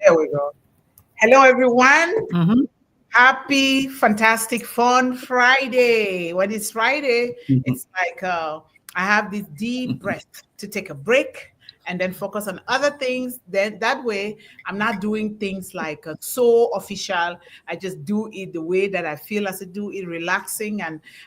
There we go. Hello, everyone. Mm-hmm. Happy, fantastic, fun Friday. When it's Friday, it's like I have this deep breath to take a break and then focus on other things. Then that way, I'm not doing things like so official. I just do it the way that I feel as I do it, relaxing,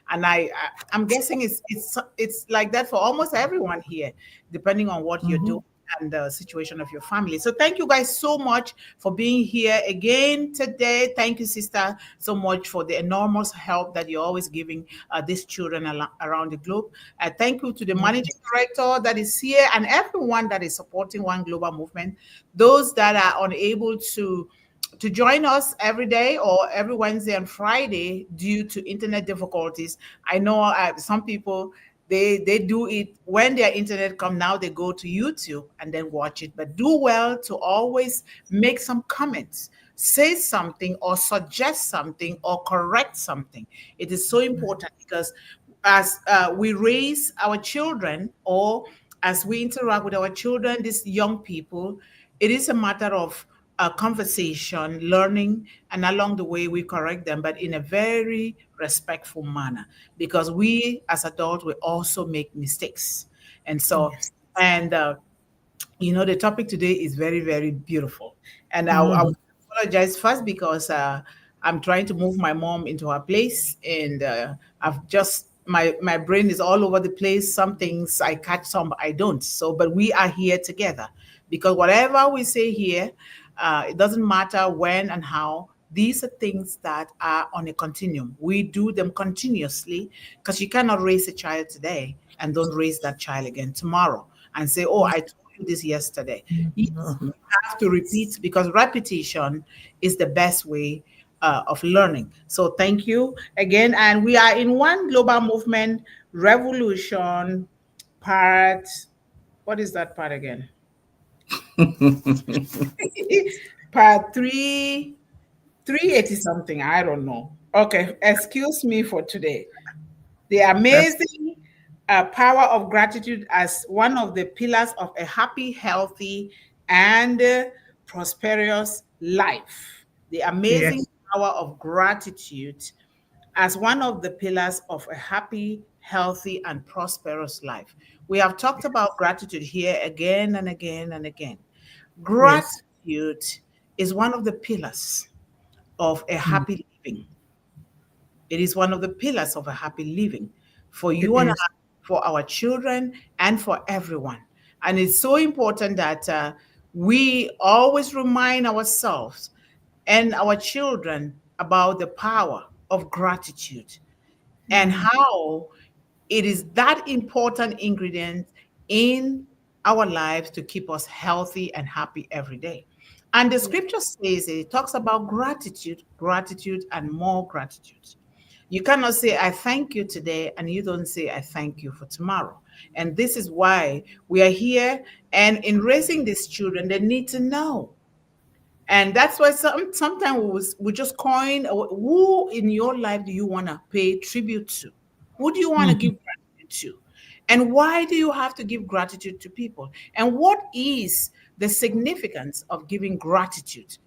I'm guessing it's like that for almost everyone here, depending on what you're doing and the situation of your family. So thank you guys so much for being here again today. Thank you, sister, so much for the enormous help that you're always giving these children around the globe. Thank you to the managing director that is here and everyone that is supporting One Global Movement. Those that are unable to join us every day or every Wednesday and Friday due to internet difficulties. I know some people they do it when their internet come. Now they go to YouTube and then watch it. But do well to always make some comments, say something or suggest something or correct something. It is so important because as we raise our children or as we interact with our children, these young people, it is a matter of conversation, learning, and along the way we correct them, but in a very respectful manner, because we as adults we also make mistakes, and so and the topic today is very, very beautiful. And I Mm-hmm. apologize first because I'm trying to move my mom into her place, and I've just my brain is all over the place. Some things I catch, some I don't. So, but we are here together because whatever we say here, it doesn't matter when and how. These are things that are on a continuum. We do them continuously because you cannot raise a child today and don't raise that child again tomorrow and say, "Oh, I told you this yesterday." Yes, you have to repeat because repetition is the best way of learning. So thank you again. And we are in One Global Movement Revolution part. What is that part again? Part three, 380 something. I don't know. Okay, excuse me for today. The That's amazing power of gratitude as one of the pillars of a happy, healthy, and prosperous life. The amazing yes. power of gratitude as one of the pillars of a happy, healthy, and prosperous life. We have talked about gratitude here again and again and again. Yes. Gratitude is one of the pillars of a Mm. happy living. It is one of the pillars of a happy living for It you and is. I, for our children, and for everyone. And it's so important that we always remind ourselves and our children about the power of gratitude and Mm. how it is that important ingredient in our lives to keep us healthy and happy every day. And the scripture says it talks about gratitude, gratitude, and more gratitude. You cannot say, I thank you today, and you don't say, I thank you for tomorrow. And this is why we are here. And in raising these children, they need to know. And that's why sometimes we just coin who in your life do you want to pay tribute to? Who do you want to Mhm. give gratitude to? And why do you have to give gratitude to people? And what is the significance of giving gratitude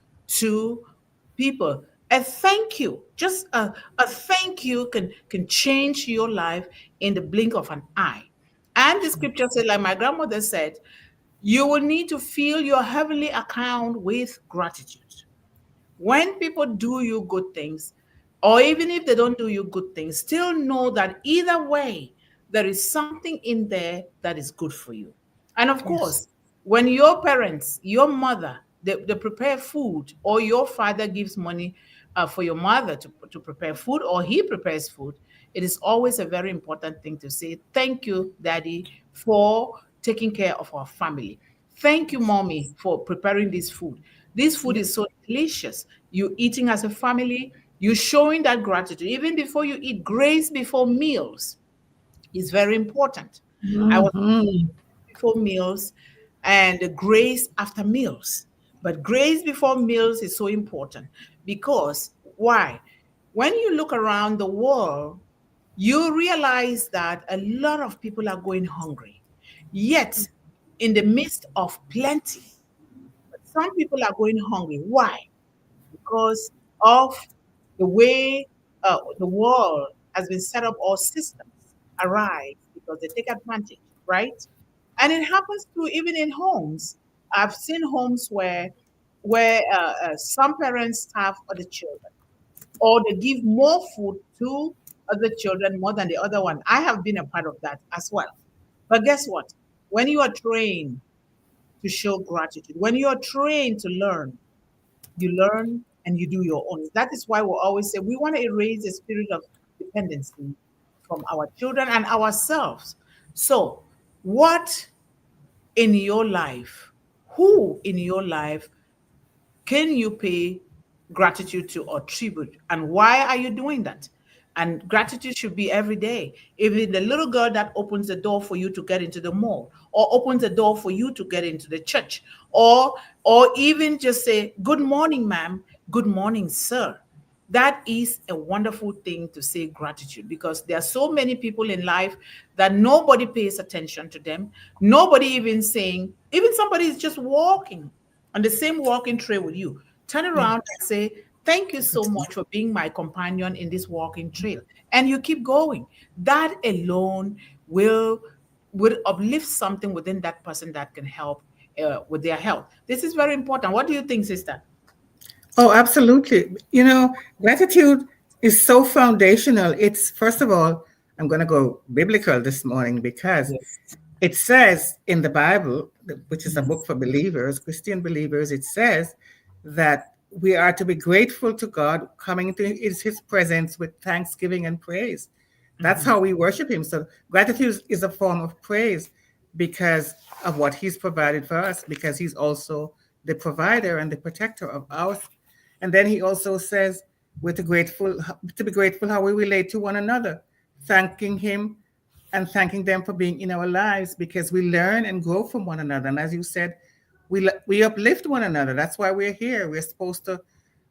to people? A thank you, just a thank you can change your life in the blink of an eye. And the scripture said, like my grandmother said, you will need to fill your heavenly account with gratitude. When people do you good things, or even if they don't do you good things, still know that either way, there is something in there that is good for you. And of Yes. course, when your parents, your mother, they prepare food, or your father gives money for your mother to prepare food, or he prepares food, it is always a very important thing to say, thank you, Daddy, for taking care of our family. Thank you, Mommy, for preparing this food. This food Yeah. is so delicious. You eating as a family, you showing that gratitude. Even before you eat, grace before meals is very important. I was Mm-hmm. before meals and the grace after meals. But grace before meals is so important because why? When you look around the world, you realize that a lot of people are going hungry. Yet, in the midst of plenty, some people are going hungry. Why? Because of the way the world has been set up, or systems arise because they take advantage, right? And it happens to even in homes. I've seen homes where some parents starve other children, or they give more food to other children more than the other one. I have been a part of that as well. But guess what? When you are trained to show gratitude, when you are trained to learn, you learn and you do your own. That is why we always say we want to erase the spirit of dependency from our children and ourselves. So, what in your life, who in your life can you pay gratitude to or tribute? And why are you doing that? And gratitude should be every day. Even the little girl that opens the door for you to get into the mall, or opens the door for you to get into the church, or even just say, "Good morning, ma'am. Good morning, sir." That is a wonderful thing to say gratitude, because there are so many people in life that nobody pays attention to them. Nobody even saying, even somebody is just walking on the same walking trail with you. Turn Yeah. around and say, "Thank you so much for being my companion in this walking trail." And you keep going. That alone will uplift something within that person that can help with their health. This is very important. What do you think, sister? Oh, absolutely. Gratitude is so foundational. It's, first of all, I'm going to go biblical this morning because Yes. it says in the Bible, which is a Mhm. book for believers, Christian believers, it says that we are to be grateful to God, coming into his presence with thanksgiving and praise. That's Mhm. how we worship him. So gratitude is a form of praise because of what he's provided for us, because he's also the provider and the protector of us. And then he also says we're to be grateful how we relate to one another, thanking him and thanking them for being in our lives, because we learn and grow from one another. And as you said, we uplift one another. That's why we're here. We're supposed to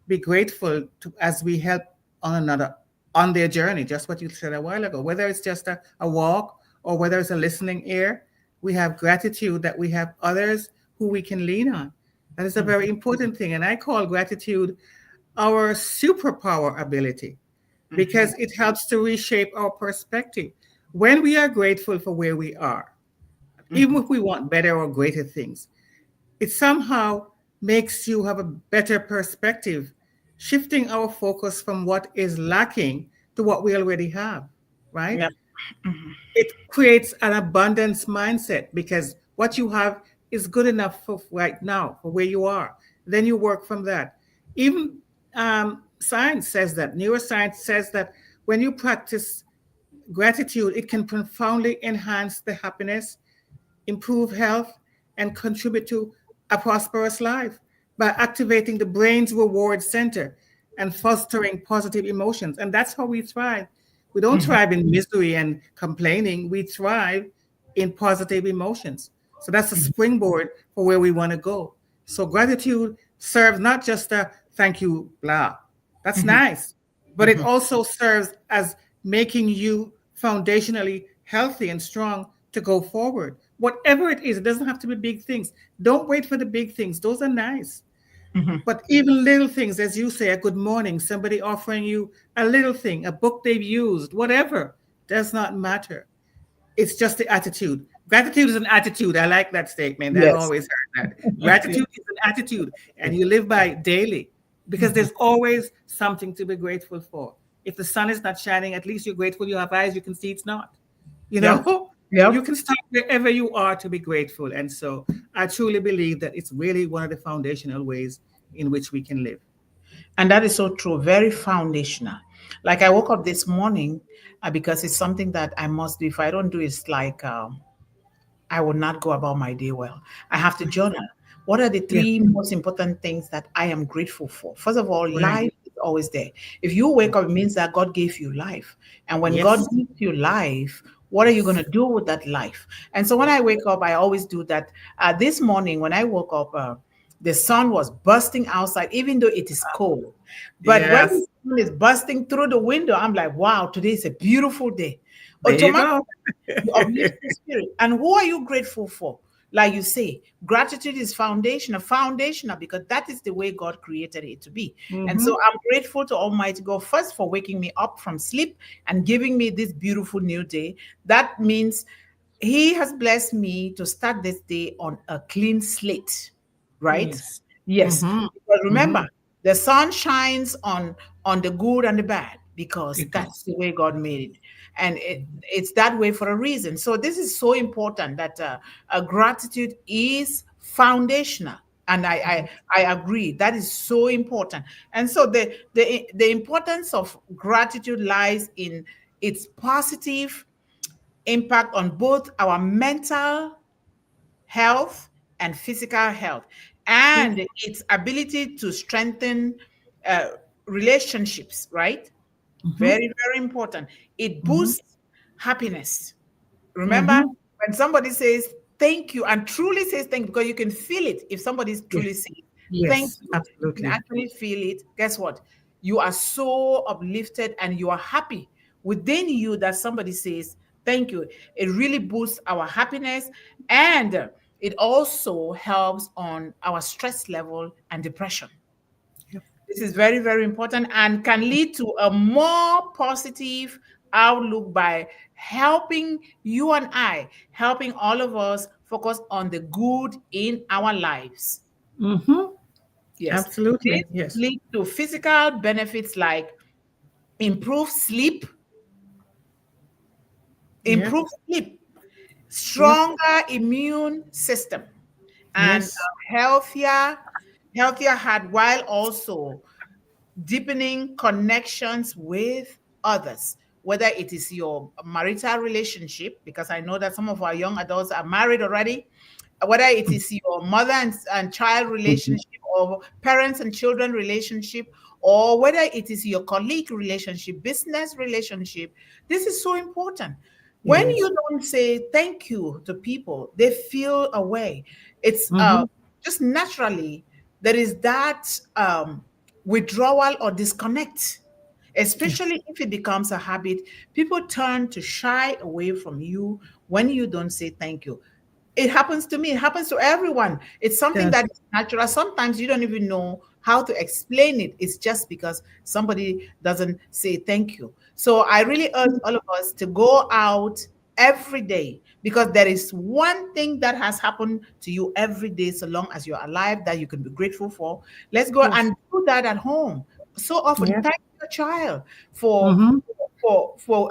be grateful to, as we help one another on their journey, just what you said a while ago, whether it's just a walk or whether it's a listening ear. We have gratitude that we have others who we can lean on. That is a very important thing. And I call gratitude our superpower ability, Mhm. because it helps to reshape our perspective. When we are grateful for where we are, even Mhm. if we want better or greater things, it somehow makes you have a better perspective, shifting our focus from what is lacking to what we already have, right? Yep. Mhm. It creates an abundance mindset because what you have is good enough for right now, for where you are. Then you work from that. Even science says that, neuroscience says that when you practice gratitude, it can profoundly enhance the happiness, improve health, and contribute to a prosperous life by activating the brain's reward center and fostering positive emotions. And that's how we thrive. We don't Mhm. thrive in misery and complaining, we thrive in positive emotions. So that's a springboard for where we want to go. So gratitude serves not just a thank you, blah. That's Mhm. nice, but it Mhm. also serves as making you foundationally healthy and strong to go forward. Whatever it is, it doesn't have to be big things. Don't wait for the big things. Those are nice. Mhm. But even little things, as you say, a good morning, somebody offering you a little thing, a book they've used, whatever, does not matter. It's just the attitude. Gratitude is an attitude. I like that statement. I've Yes. always heard that. Gratitude is an attitude, and you live by it daily because there's always something to be grateful for. If the sun is not shining, at least you're grateful you have eyes, you can see it's not. You Yep. know, you Yep. can start wherever you are to be grateful. And so I truly believe that it's really one of the foundational ways in which we can live. And that is so true, very foundational. Like I woke up this morning because it's something that I must do. If I don't do it, it's like I will not go about my day well. I have to journal. What are the Yeah, three most important things that I am grateful for? First of all, right. life is always there. If you wake up, it means that God gave you life. And when God Yes, gives you life, what are you going to do with that life? And so when I wake up, I always do that. This morning, when I woke up, the sun was bursting outside, even though it is cold. But when the yes. sun is bursting through the window, I'm like, wow, today is a beautiful day. There you Automatically, go. you uplift your spirit. And who are you grateful for? like you say, gratitude is foundational because that is the way God created it to be. And so Mm-hmm. I'm grateful to Almighty God first for waking me up from sleep and giving me this beautiful new day. That means He has blessed me to start this day on a clean slate, right? Yes. Yes, Mm-hmm. because Mm-hmm. remember, the sun shines on the good and the bad because It that's does. the way God made it, and it's that way for a reason. So this is so important that gratitude is foundational, and I agree that is so important. And so the importance of gratitude lies in its positive impact on both our mental health and physical health, Yep. and its ability to strengthen uh, relationships, right? Mm-hmm. Very, very important. It Mm-hmm. boosts happiness. Remember, Mm-hmm. when somebody says thank you and truly says thank you, because you can feel it if somebody is truly Yes. saying thank Yes. you, you can Absolutely. actually feel it. Guess what? You are so uplifted and you are happy within you that somebody says thank you. It really boosts our happiness, and it also helps on our stress level and depression. Yep. This is very, very important and can lead to a more positive outlook by helping you and I, helping all of us focus on the good in our lives. Mm-hmm. Yes. This Absolutely. Yes. leads to physical benefits like improved sleep, Yep. improved sleep, Yep. stronger immune system, and Yes. healthier heart, while also deepening connections with others, whether it is your marital relationship, because I know that some of our young adults are married already, whether it is your mother and child Mm-hmm. relationship, or parents and children relationship, or whether it is your colleague relationship, business relationship. This is so important. It When is. you don't say thank you to people, they feel away. It's Mm-hmm. just naturally there is that withdrawal or disconnect, Yes. especially if it becomes a habit. People turn to shy away from you when you don't say thank you. It happens to me, it happens to everyone. It's It something does. that is natural. Sometimes you don't even know how to explain it. It's just because somebody doesn't say thank you. So I really urge all of us to go out every day, because there is one thing that has happened to you every day so long as you're alive that you can be grateful for. Let's go Yes. and do that at home. So often, Yeah. thank your child for Mm-hmm. for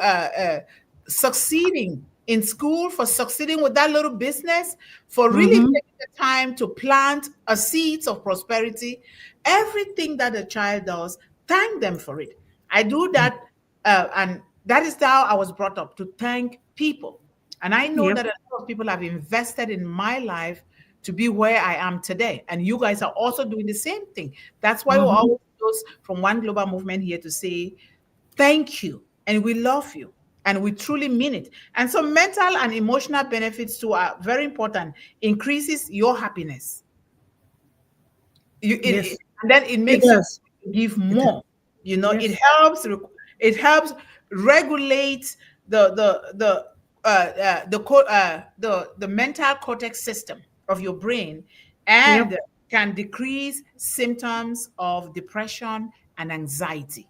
succeeding in school, for succeeding with that little business, for really Mm-hmm. taking the time to plant a seeds of prosperity. Everything that a child does, thank them for it. I do Yeah. that, and that is how I was brought up, to thank people. And I know Yep. that a lot of people have invested in my life to be where I am today. And you guys are also doing the same thing. That's why we Mm-hmm. always use from One Global Movement here to say thank you, and we love you, and we truly mean it. And so mental and emotional benefits too are very important. Increases your happiness. Yes. And then it It makes you does. give It does. more. It Yes. helps regulate the mental cortex system of your brain, Yep. and can decrease symptoms of depression and anxiety.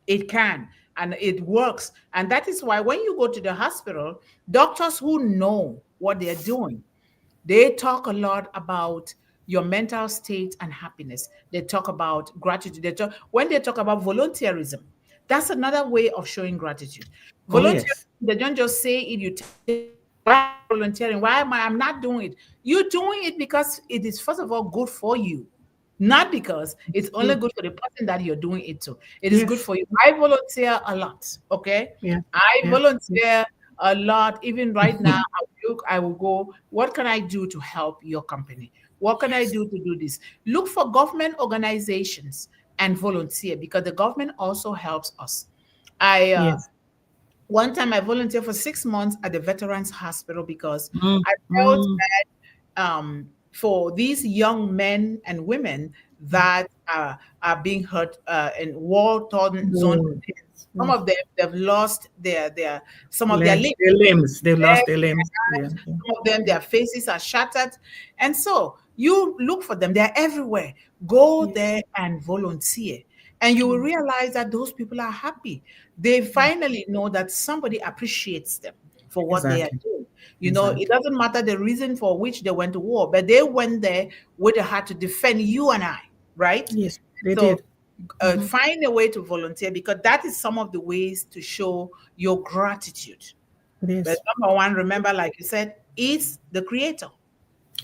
It can, and it works. And that is why when you go to the hospital, doctors who know what they're doing, they talk a lot about your mental state and happiness. They talk about gratitude. When they talk about volunteerism, that's another way of showing gratitude. Oh, Volunteer, yes. they don't just say it, you tell them, why am I volunteering? Why am I'm not doing it? You're doing it because it is, first of all, good for you, not because it's It's only true. good for the person that you're doing it to. It is good Yes. for you. I volunteer a lot, okay? Yeah. I Yeah. Yeah. volunteer a lot. Even right now, I will go, what can I do to help your company? What can I Yes. do to do this? Look for government organizations and volunteer, because the government also helps us. I Yes. One time I volunteered for 6 months at the Veterans Hospital because Mm. I felt Mm. for these young men and women that are being hurt in war-torn zone, Oh, yes. Some of them, they've lost some of their limbs. Their limbs. They've lost their limbs. Yeah. Some of them, their faces are shattered. And so you look for them, they're everywhere. Go there and volunteer. And you will realize that those people are happy. They finally know that somebody appreciates them for what they are Exactly. doing. You know, it doesn't matter the reason for which they went to war, but they went there with a heart to defend you and I, right? Yes, they So did. find a way to volunteer, because that is some of the ways to show your gratitude. It But is. number one, remember, like you said, is the creator.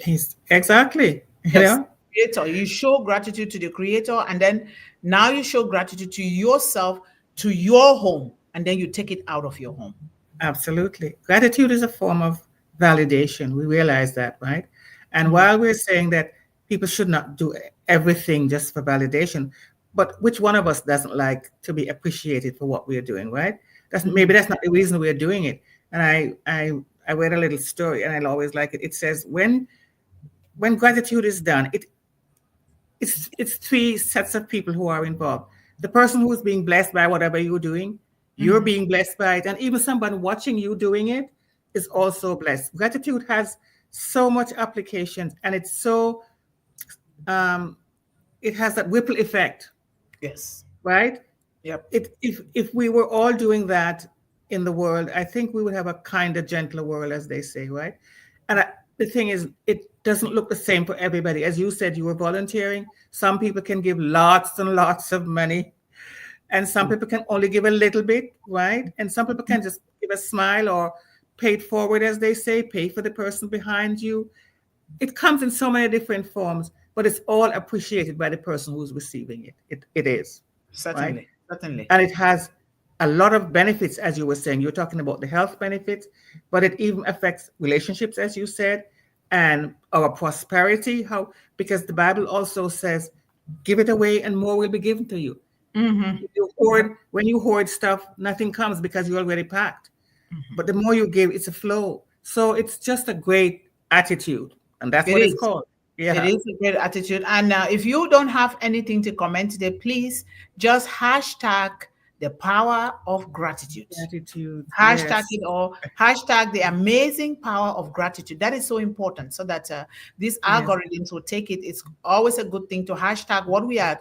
Yes, exactly. You Yes, know, creator. You show gratitude to the creator, and then now you show gratitude to yourself, to your home, and then you take it out of your home. absolutely. Gratitude is a form of validation. We realize that, right? And Mhm. while we're saying that people should not do everything just for validation, but which one of us doesn't like to be appreciated for what we're doing, right? Maybe Mhm. that's not the reason we're doing it. And I read a little story, and I always like it. It says when gratitude is done, it's three sets of people who are involved. The person who is being blessed by whatever you're doing, you're Mhm. being blessed by it, and even someone watching you doing it is also blessed. Gratitude has so much applications, and um, it has that ripple effect, Yes. right? Yep. If we were all doing that in the world, I think we would have a kinder, gentler world, as they say, right? And the thing is, it doesn't look the same for everybody. As you said, you were volunteering. Some people can give lots and lots of money, and some people can only give a little bit, right? And some people can just give a smile or pay it forward, as they say, pay for the person behind you. It comes in so many different forms, but it's all appreciated by the person who's receiving it. It is, right? Certainly. Certainly. And it has a lot of benefits, as you were saying. You're talking about the health benefits, but it even affects relationships, as you said, and our prosperity. How Because the Bible also says, "Give it away, and more will be given to you." Mm-hmm. When you hoard stuff, nothing comes because you're already packed. Mm-hmm. But the more you give, it's a flow. So it's just a great attitude, and that's It what it's is. called. It Yeah, is a great attitude. And if you don't have anything to comment today, please just hashtag the power of gratitude. gratitude. Hashtag Yes, it, or hashtag the amazing power of gratitude. That is so important, so that these yes, algorithms will take it. It's always a good thing to hashtag what we are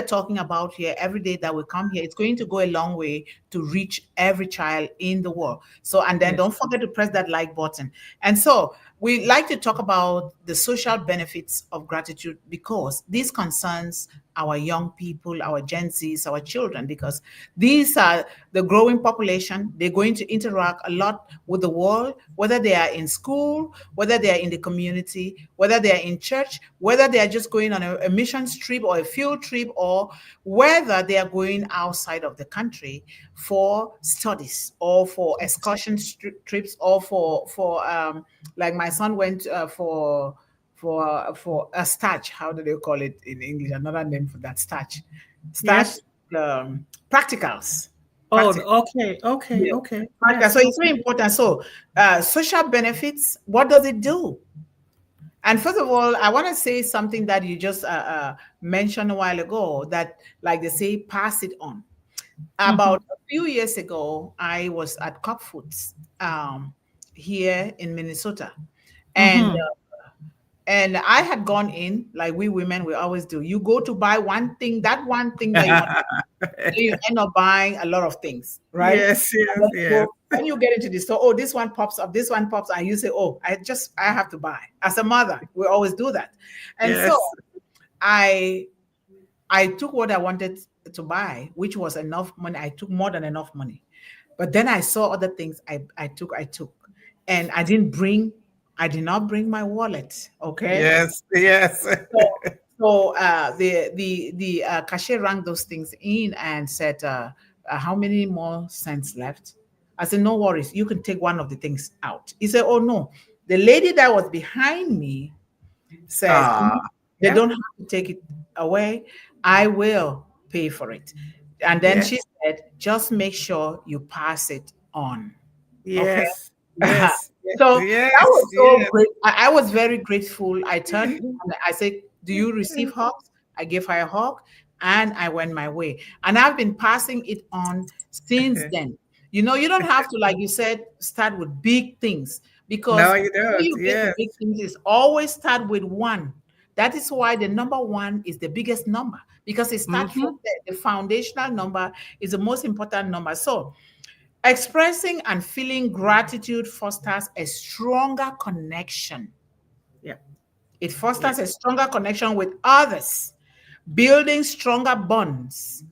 talking about here every day that we come here. It's going to go a long way to reach every child in the world. So, and then yes, don't forget to press that like button. And so we like to talk about the social benefits of gratitude, because this concerns our young people, our Gen Zs, our children, because these are the growing population. They're going to interact a lot with the world, whether they are in school, whether they are in the community, whether they are in church, whether they are just going on a mission trip or a field trip, or whether they are going outside of the country for studies or for excursion trips, or for like my son went for a starch. How do they call it in English? Another name for that starch. Starch yes. practicals. Oh, Practical. okay, okay, Yes. okay. Practical. Yes, So it's very okay. important. So social benefits, what does it do? And first of all, I want to say something that you just mentioned a while ago, that, like they say, pass it on. Mhm. About a few years ago, I was at Cup Foods here in Minnesota. And Mhm. and I had gone in, like we women, we always do. You go to buy one thing, that one thing that you want, then you end up buying a lot of things, right? Yes, And yes, then yes, when you get into the store, oh, this one pops up, this one pops, and you say, oh, I have to buy. As a mother, we always do that. And so yes. I I took what I wanted to buy, which was enough money. I took more than enough money. But then I saw other things I took. And I did not bring my wallet. Okay. Yes, yes. So the cashier rang those things in and said, "How many more cents left?" I said, "No worries, you can take one of the things out." He said, "Oh no." The lady that was behind me said, Ah, "They yeah, don't have to take it away. I will pay for it." And then she yes, said, "Just make sure you pass it on." Okay. yes, yes, So that yes, was so yes, great. I was very grateful. I turned and I said, "Do you receive hugs?" I gave her a hug. and I went my way. And I've been passing it on since Okay. then. You know, you don't have to, like you said, start with big things, because No, you when don't. you get to Yes. big things, is always start with one. That is why the number one is the biggest number, because it starts from Mm-hmm. there. The foundational number is the most important number. So expressing and feeling gratitude fosters a stronger connection. Yeah. It fosters Yes. a stronger connection with others, building stronger bonds.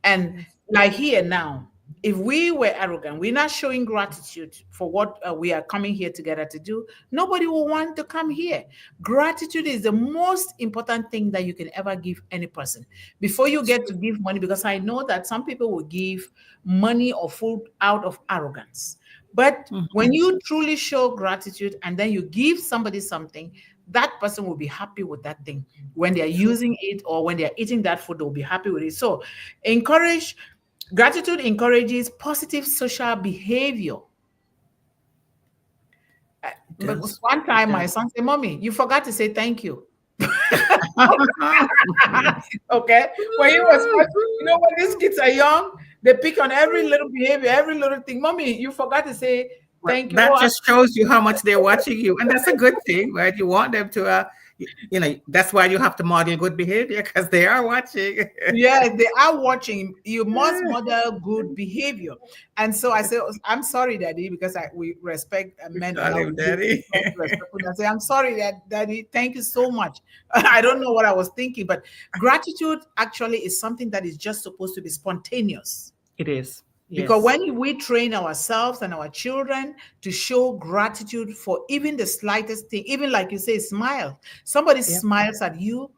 And Yes. like here now, if we were arrogant, we're not showing gratitude for what we are coming here together to do, nobody will want to come here. Gratitude is the most important thing that you can ever give any person before you It's get true. to give money, because I know that some people will give money or food out of arrogance. But Mhm. when you truly show gratitude and then you give somebody something, that person will be happy with that thing. When they're True. using it or when they're eating that food, they'll be happy with it. So encourage gratitude encourages positive social behavior. It But does. one It time my does. son said, Mommy, you forgot to say thank you. Okay. When he was first, when these kids are young, they pick on every little behavior, every little thing. Mommy, you forgot to say Well, thank you. that Oh, just shows you how much they're watching you, and that's a good thing, right? You want them to, that's why you have to model good behavior because they are watching. yeah, they are watching. You must model good behavior. And so I say, I'm sorry, Daddy, because we respect We men call allow him daddy. respectful. I say, I'm sorry, Daddy. Thank you so much. I don't know what I was thinking, but gratitude actually is something that is just supposed to be spontaneous. It is. Because Yes. when we train ourselves and our children to show gratitude for even the slightest thing, even like you say, smile. Somebody Yep. smiles at you,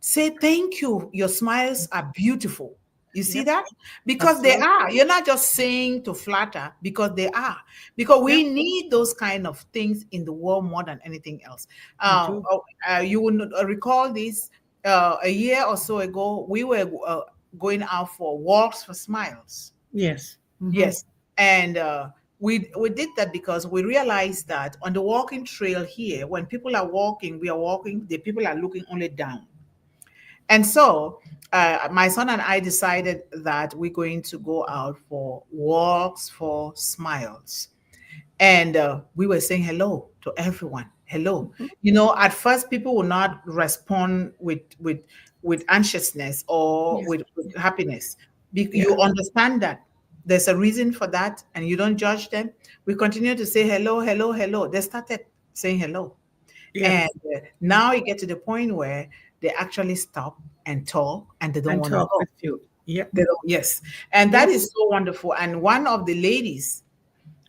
say thank you. Your smiles are beautiful. You see Yep. that? Because they Absolutely. are. You're not just saying to flatter, because they are. Because Yep. we need those kind of things in the world more than anything else. We do. You will recall this a year or so ago, we were going out for walks for smiles. Yes. Hmm. Yes. And we did that because we realized that on the walking trail here, when people are walking, we are walking, the people are looking only down. And so my son and I decided that we're going to go out for walks for smiles. And we were saying hello to everyone. Hello. At first people will not respond with anxiousness or Yes. with happiness. Yeah. You understand that there's a reason for that, and you don't judge them. We continue to say hello, hello, hello. They started saying hello. And Yes. now you get to the point where they actually stop and talk and they don't And want to talk go. with you. Yep. They don't, yes. And that is Yes. so wonderful. And one of the ladies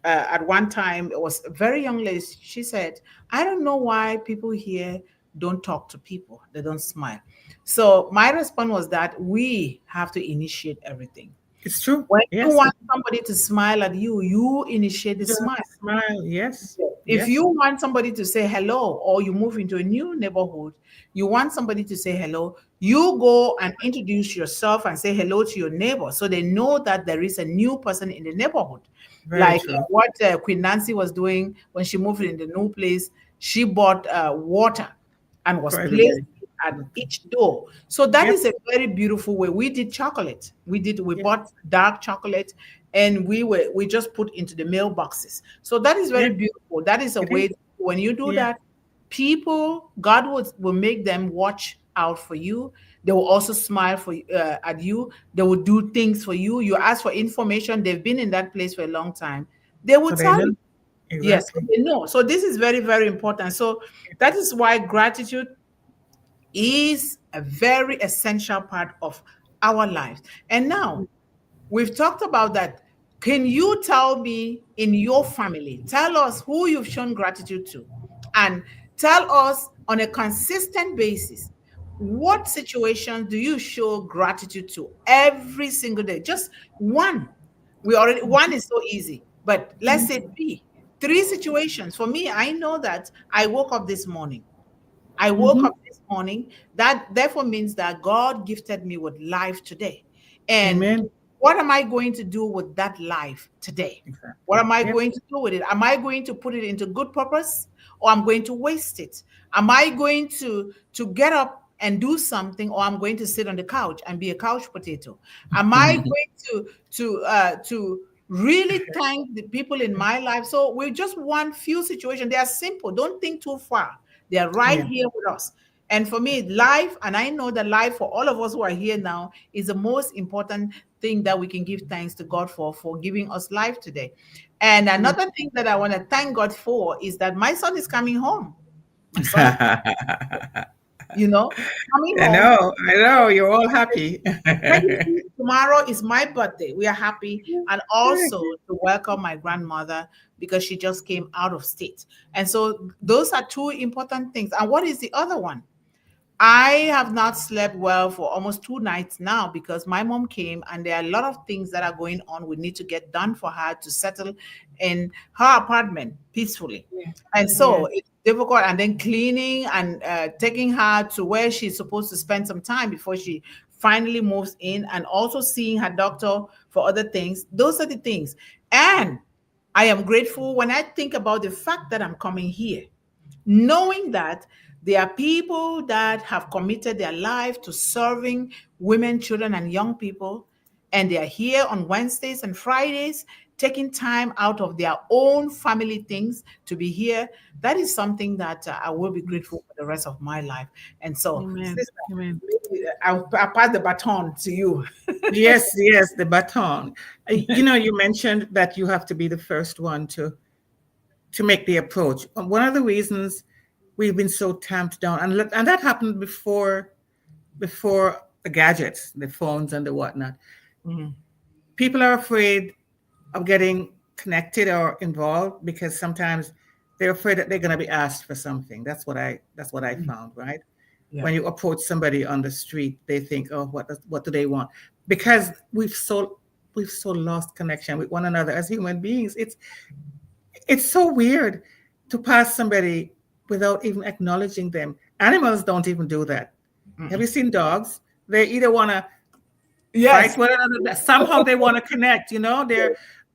at one time, it was a very young lady, she said, I don't know why people here don't talk to people, they don't smile. So my response was that we have to initiate everything. It's true. When you Yes. want somebody to smile at you, you initiate the You have smile. to smile. Yes. If Yes. you want somebody to say hello, or you move into a new neighborhood, you want somebody to say hello, you go and introduce yourself and say hello to your neighbor so they know that there is a new person in the neighborhood. Very Like true. what Queen Nancy was doing when she moved in the new place, she bought water and was For placed everybody. at each door. So that Yep. is a very beautiful way. We did chocolate. We Yes. bought dark chocolate, and we just put into the mailboxes. So that is very Yes. beautiful. That is a It is. way, when you do Yeah. that, people, God will make them watch out for you. They will also smile at you. They will do things for you. You ask for information. They've been in that place for a long time. They will So they tell know. you. Yes, Exactly. they know. So this is very, very important. So that is why gratitude is a very essential part of our lives. And now we've talked about that. Can you tell me, in your family, tell us who you've shown gratitude to, and tell us on a consistent basis, what situations do you show gratitude to every single day? Just one. One is so easy, but let's say three situations. For me, I know that I woke up this morning. I woke Hmm. up this morning. That therefore means that God gifted me with life today. And Amen. what am I going to do with that life today? What Exactly. am I Yep. going to do with it? Am I going to put it into good purpose, or I'm going to waste it? Am I going to get up and do something, or I'm going to sit on the couch and be a couch potato? Am I going to really thank the people in my life? So we just want few situations. They are simple. Don't think too far. They are right Yeah. here with us. And for me, life, and I know that life for all of us who are here now is the most important thing that we can give thanks to God for giving us life today. And another thing that I want to thank God for is that my son is coming home. My son is, coming home. I know, you're all happy. Tomorrow is my birthday. We are happy. And also to welcome my grandmother because she just came out of state. And so those are two important things. And what is the other one? I have not slept well for almost 2 nights now because my mom came and there are a lot of things that are going on. We need to get done for her to settle in her apartment peacefully. And so it's difficult. And then cleaning and taking her to where she's supposed to spend some time before she finally moves in, and also seeing her doctor for other things. Those are the things. And I am grateful when I think about the fact that I'm coming here, knowing that there are people that have committed their life to serving women, children, and young people, and they are here on Wednesdays and Fridays, taking time out of their own family things to be here. That is something that I will be grateful for the rest of my life. And so, sister, I'll pass the baton to you. Yes, the baton. You mentioned that you have to be the first one to make the approach. One of the reasons we've been so tamped down, and that happened before the gadgets, the phones and the whatnot. People are afraid of getting connected or involved because sometimes they're afraid that they're going to be asked for something. That's what I found, right? Yeah. When you approach somebody on the street, they think, oh, what do they want? Because we've so lost connection with one another as human beings. It's so weird to pass somebody without even acknowledging them. Animals don't even do that. Have you seen dogs? They either want to fight one another. Somehow they want to connect,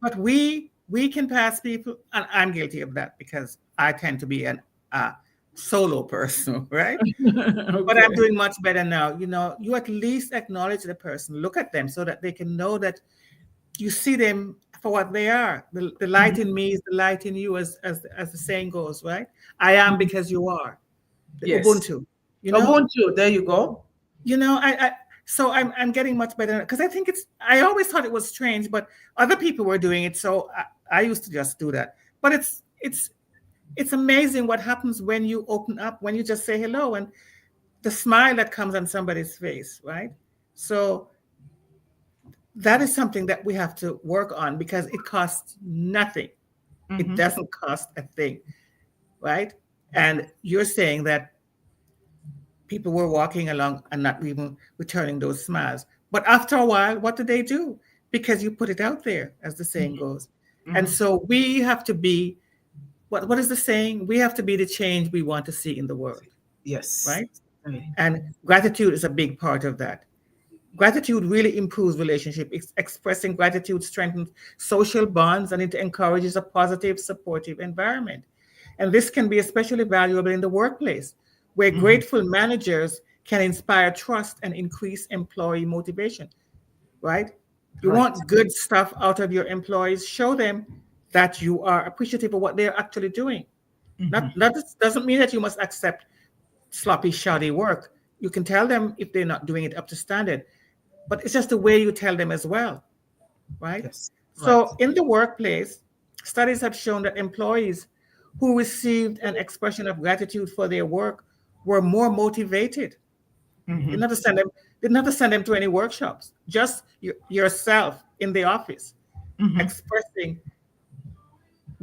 but we can pass people, and I'm guilty of that because I tend to be a solo person, right? Okay. But I'm doing much better now. You at least acknowledge the person, look at them so that they can know that you see them for what they are. The light in me is the light in you, as the saying goes, right? I am because you are. Ubuntu. Ubuntu, there you go. So I'm getting much better because I always thought it was strange, but other people were doing it. So I used to just do that. But it's amazing what happens when you open up, when you just say hello, and the smile that comes on somebody's face, right? So that is something that we have to work on because it costs nothing. It doesn't cost a thing, right? And you're saying that people were walking along and not even returning those smiles. But after a while, what do they do? Because you put it out there, as the saying goes. And so we have to be, what is the saying? We have to be the change we want to see in the world. Yes. Right? And gratitude is a big part of that. Gratitude really improves relationship. Expressing gratitude strengthens social bonds and it encourages a positive, supportive environment. And this can be especially valuable in the workplace, where grateful managers can inspire trust and increase employee motivation, right? You want good stuff out of your employees, show them that you are appreciative of what they're actually doing. That doesn't mean that you must accept sloppy, shoddy work. You can tell them if they're not doing it up to standard, but it's just the way you tell them as well, right? Yes. So in the workplace, studies have shown that employees who received an expression of gratitude for their work were more motivated. Didn't have to send them to any workshops, just yourself in the office expressing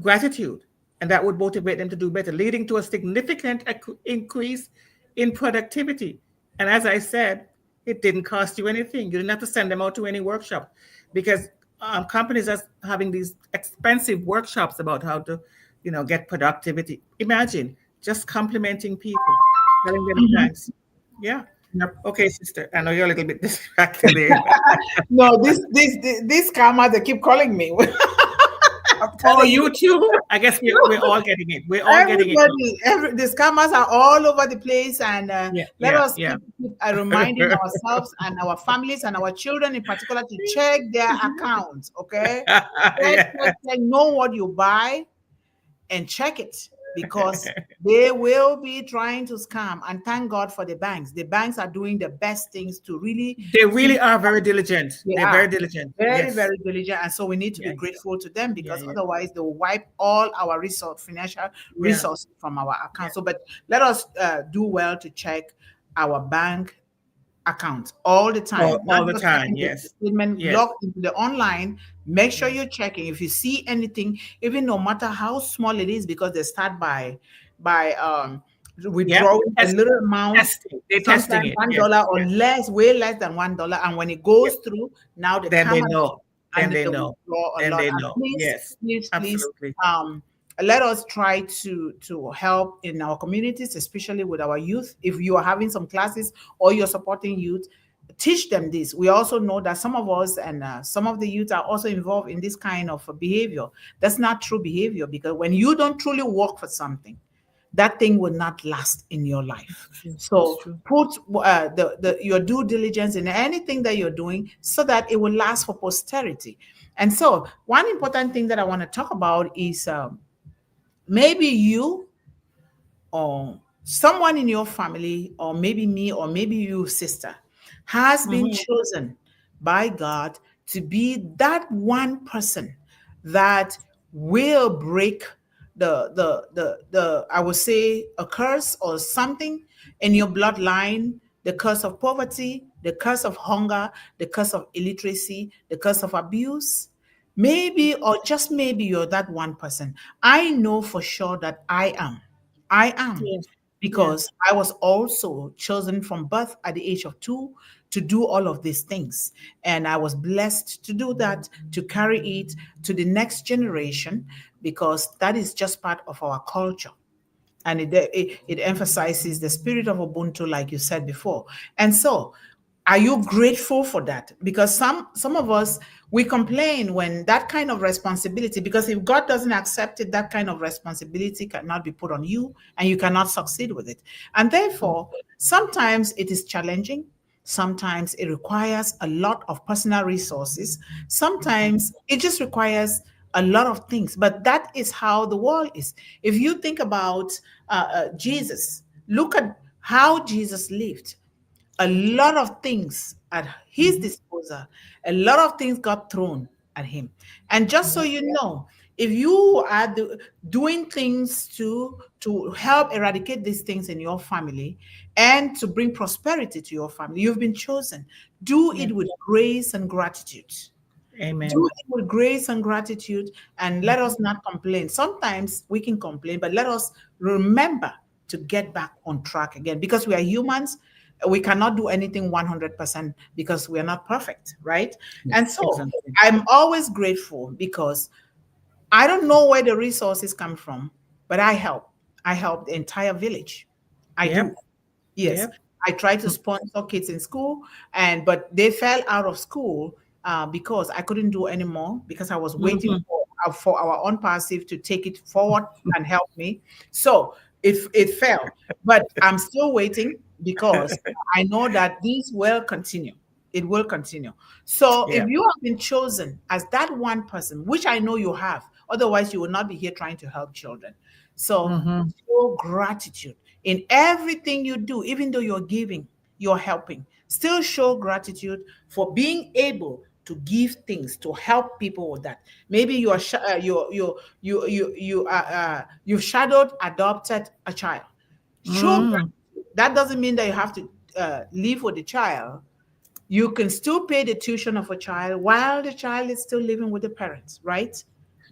gratitude, and that would motivate them to do better, leading to a significant increase in productivity. And as I said, it didn't cost you anything. You didn't have to send them out to any workshop because companies are having these expensive workshops about how to, get productivity. Imagine just complimenting people, telling them thanks. Yeah. Yep. Okay, sister. I know you're a little bit distracted there. No, this karma, they keep calling me. I'm Oh, telling you too? I guess we're you. all getting it. We're all getting it. The scammers are all over the place, and Yeah, let yeah, us yeah. keep reminding ourselves and our families and our children in particular to check their accounts. Okay, Yeah. know what you buy and check it, because they will be trying to scam. And thank God for the banks. The banks are doing the best things to really They keep. really are very diligent. They They're are very diligent. very, Yes. very diligent. And so we need to be Yeah, grateful to them, yeah, because yeah, otherwise they will wipe all our financial yeah, resources from our yeah. account. So, but let us do well to check our bank account all the time, not All the just time. checking the Yes. statement, Yes. log into the online. Make sure Yes. you're checking. If you see anything, even no matter how small it is, because they start by Yep. withdrawing a little amount, Testing. They're testing sometimes it. one Yes. dollar or Yes. less, way less than $1. And when it Yep. goes through, now they Then come they and know. and Then they they know. withdraw a Then lot. they And know. please, Yes. please, please, Absolutely. let us try to help in our communities, especially with our youth. If you are having some classes or you're supporting youth, teach them this. We also know that some of us and some of the youth are also involved in this kind of behavior. That's not true behavior, because when you don't truly work for something, that thing will not last in your life. It's true. It's So true. put your due diligence in anything that you're doing, so that it will last for posterity. And so one important thing that I want to talk about is maybe you or someone in your family, or maybe me, or maybe you, sister, has been Hmm. chosen by God to be that one person that will break the I would say a curse or something in your bloodline, the curse of poverty, the curse of hunger, the curse of illiteracy, the curse of abuse. Maybe, or just maybe, you're that one person. I know for sure that I am. I am, Yes. because Yes. I was also chosen from birth at the age of 2 to do all of these things. And I was blessed to do that, to carry it to the next generation, because that is just part of our culture. And it emphasizes the spirit of Ubuntu, like you said before. And so, are you grateful for that? Because some of us, we complain when that kind of responsibility, because if God doesn't accept it, that kind of responsibility cannot be put on you, and you cannot succeed with it. And therefore, sometimes it is challenging. Sometimes it requires a lot of personal resources. Sometimes it just requires a lot of things. But that is how the world is. If you think about Jesus, look at how Jesus lived. A lot of things at his Hmm. disposal, a lot of things got thrown at him. And just so Yep. you know, if you are doing things to help eradicate these things in your family and to bring prosperity to your family, you've been chosen. Do Yeah. it with grace and gratitude. Do Amen. it with grace and gratitude, and let Mhm. us not complain. Sometimes we can complain, but let us remember to get back on track again, because we are humans. We cannot do anything 100% because we are not perfect, right? And Yes. so Exactly. I'm always grateful, because I don't know where the resources come from, but I help. I help the entire village. I do. Yep. Yes, Yep. I tried to sponsor kids in school, but they fell out of school because I couldn't do anymore, because I was waiting Hmm. for our own passive to take it forward and help me. So it fell, but I'm still waiting, because I know that this will continue. It will continue. So if Yeah. you have been chosen as that one person, which I know you have, otherwise you will not be here trying to help children. So Hmm. show gratitude in everything you do, even though you're giving, you're helping. Still show gratitude for being able to give things to help people with that. Maybe you are you've shadowed, adopted a child. Show Mm. gratitude. That doesn't mean that you have to live with the child. You can still pay the tuition of a child while the child is still living with the parents, right?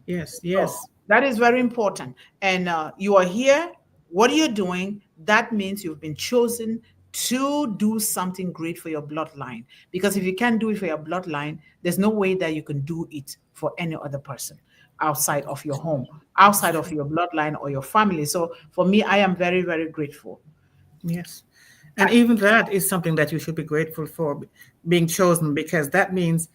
Yes. So Yes. that is very important. And you are here. What are you doing? That means you've been chosen to do something great for your bloodline. Because if you can't do it for your bloodline, there's no way that you can do it for any other person outside of your home, It's outside of true. your bloodline or your family. So for me, I am very, very grateful. Yes. And even that is something that you should be grateful for being chosen, because that means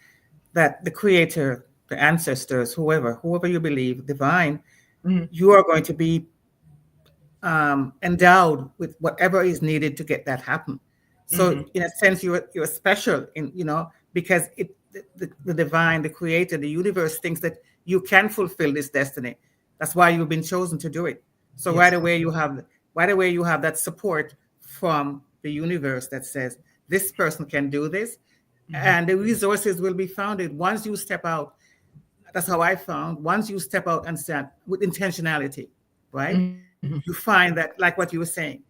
that the Creator the ancestors, whoever you believe, divine, Mhm. you are going to be endowed with whatever is needed to get that happen. So Mhm. in a sense, you're special in, because the divine, the creator, the universe thinks that you can fulfill this destiny. That's why you've been chosen to do it. So Yes. right away you have that support from the universe that says this person can do this, Mhm. and the resources will be founded once you step out. That's how I found, once you step out and stand with intentionality, right? Mhm. You find that, like what you were saying,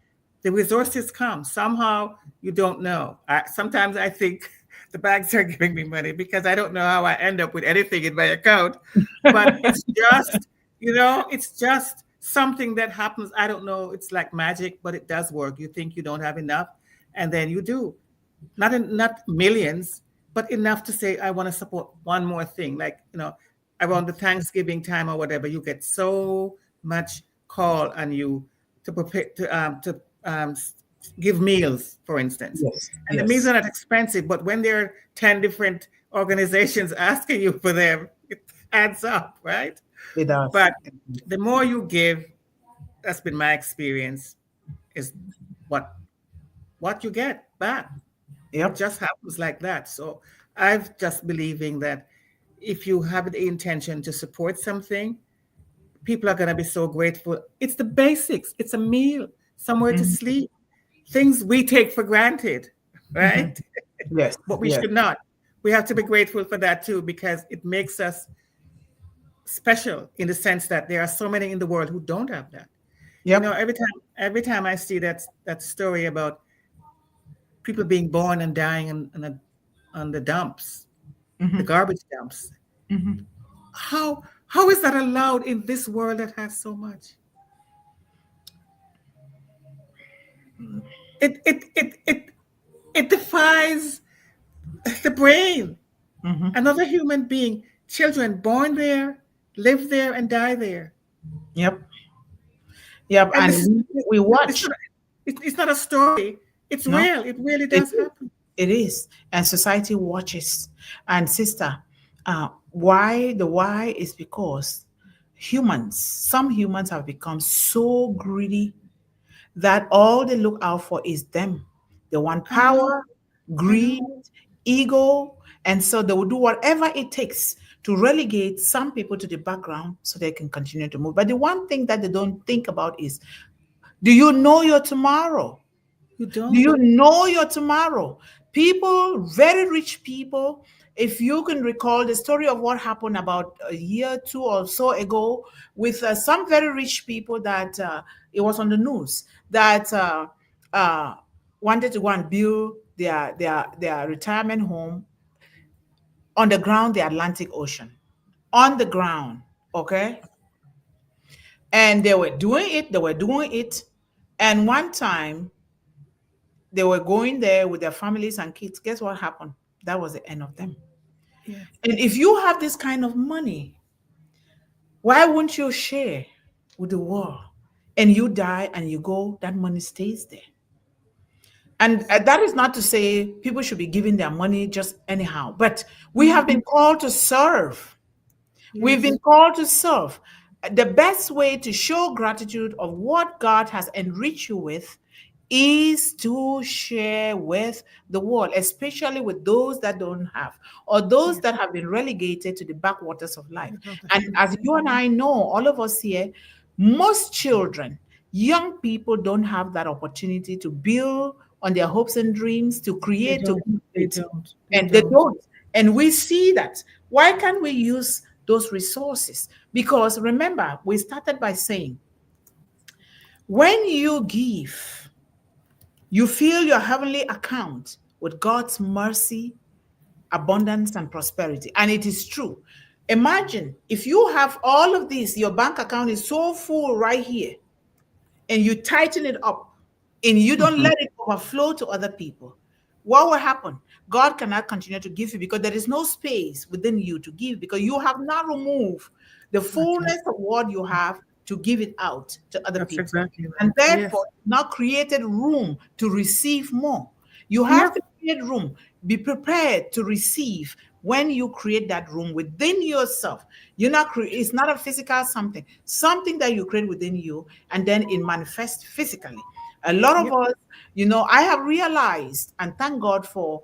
the resources come somehow. You don't know. Sometimes I think the banks are giving me money because I don't know how I end up with anything in my account, but it's just, it's just something that happens. I don't know, it's like magic, but it does work. You think you don't have enough, and then you do. Not millions, but enough to say I want to support one more thing. Like, around the Thanksgiving time or whatever, you get so much call on you to prepare to give meals, for instance. Yes. And the meals Yes. are not expensive, but when there are 10 different organizations asking you for them, it adds up, right? It does. But the more you give, that's been my experience, is what you get back. It Yep. just happens like that. So I've just believing that if you have the intention to support something, people are going to be so grateful. It's the basics. It's a meal, somewhere to Mhm. sleep, things we take for granted, Mhm. right? Yes. But we Yes. should not. We have to be grateful for that too, because it makes us special in the sense that there are so many in the world who don't have that. Yep. Every time I see that story about people being born and dying on the dumps, the Mhm. garbage dumps. Mhm. How is that allowed in this world that has so much? It defies the brain. Mhm. Another human being, children born there, live there, and die there. Yep. Yep. And And we it's watch. not it's not a story. It's No. real. It really It does is. happen. It is. And society watches. And sister, why the why is because some humans have become so greedy that all they look out for is them. They want I know. power, I know. greed, ego, and so they will do whatever it takes to relegate some people to the background so they can continue to move. But the one thing that they don't think about is, do you know your tomorrow? You Do don't. you know your tomorrow? People, very rich people, if you can recall the story of what happened about a year, two or so ago, with some very rich people that it was on the news that uh, wanted to go and build their retirement home on the ground, the Atlantic Ocean, on the ground, okay? And they were doing it, And one time they were going there with their families and kids. Guess what happened? That was the end of them. Yeah. And if you have this kind of money, why won't you share with the world? And you die and you go, that money stays there. And that is not to say people should be giving their money just anyhow, but we have No. been called to serve. We've Yes. been called to serve. The best way to show gratitude of what God has enriched you with is to share with the world, especially with those that don't have, or those Yes. that have been relegated to the backwaters of life. You don't And have as you and I know, all of us here, most children, young people don't have that opportunity to build on their hopes and dreams, to They create, to don't. They create. don't. They And they don't. don't. And we see that. Why can't we use those resources? Because remember, we started by saying, when you give, you fill your heavenly account with God's mercy, abundance, and prosperity. And it is true. Imagine if you have all of this, your bank account is so full right here, and you tighten it up and you don't Mhm. let it overflow to other people, what will happen? God cannot continue to give you because there is no space within you to give, because you have not removed the That's right. fullness of what you have to give it out to other That's people. exactly And right. Yes. therefore, not created room to receive more. You have Yep. to create room, be prepared to receive, when you create that room within yourself. You're not it's not a physical something that you create within you, and then it manifests physically. A lot of Yep. us, I have realized, and thank God for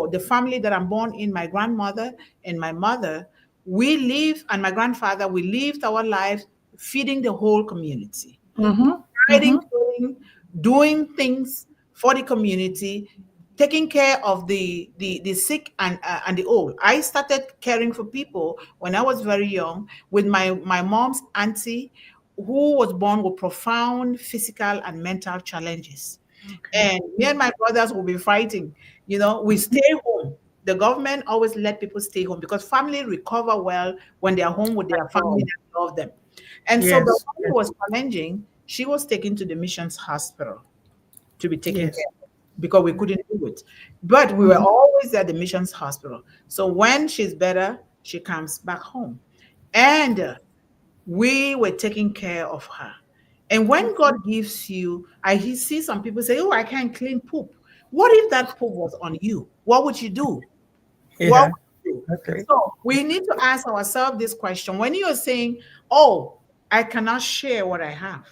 the family that I'm born in, my grandmother and my mother. We live, and my grandfather, we lived our lives feeding the whole community, Mm-hmm. providing, Mm-hmm. doing things for the community, taking care of the sick and the old. I started caring for people when I was very young with my mom's auntie, who was born with profound physical and mental challenges. Okay. And me and my brothers will be fighting. We Mm-hmm. stay home. The government always let people stay home because family recover well when they are home with their family Oh, that love them. And so, but yes. when it was challenging, she was taken to the missions hospital to be taken care Yes. of because we couldn't do it. But we were Mm-hmm. always at the missions hospital. So when she's better, she comes back home. And we were taking care of her. And when God gives you, I see some people say, "Oh, I can't clean poop." What if that poop was on you? What would you do? What Yeah. would you do? Okay. So we need to ask ourselves this question. When you're saying, "Oh, I cannot share what I have,"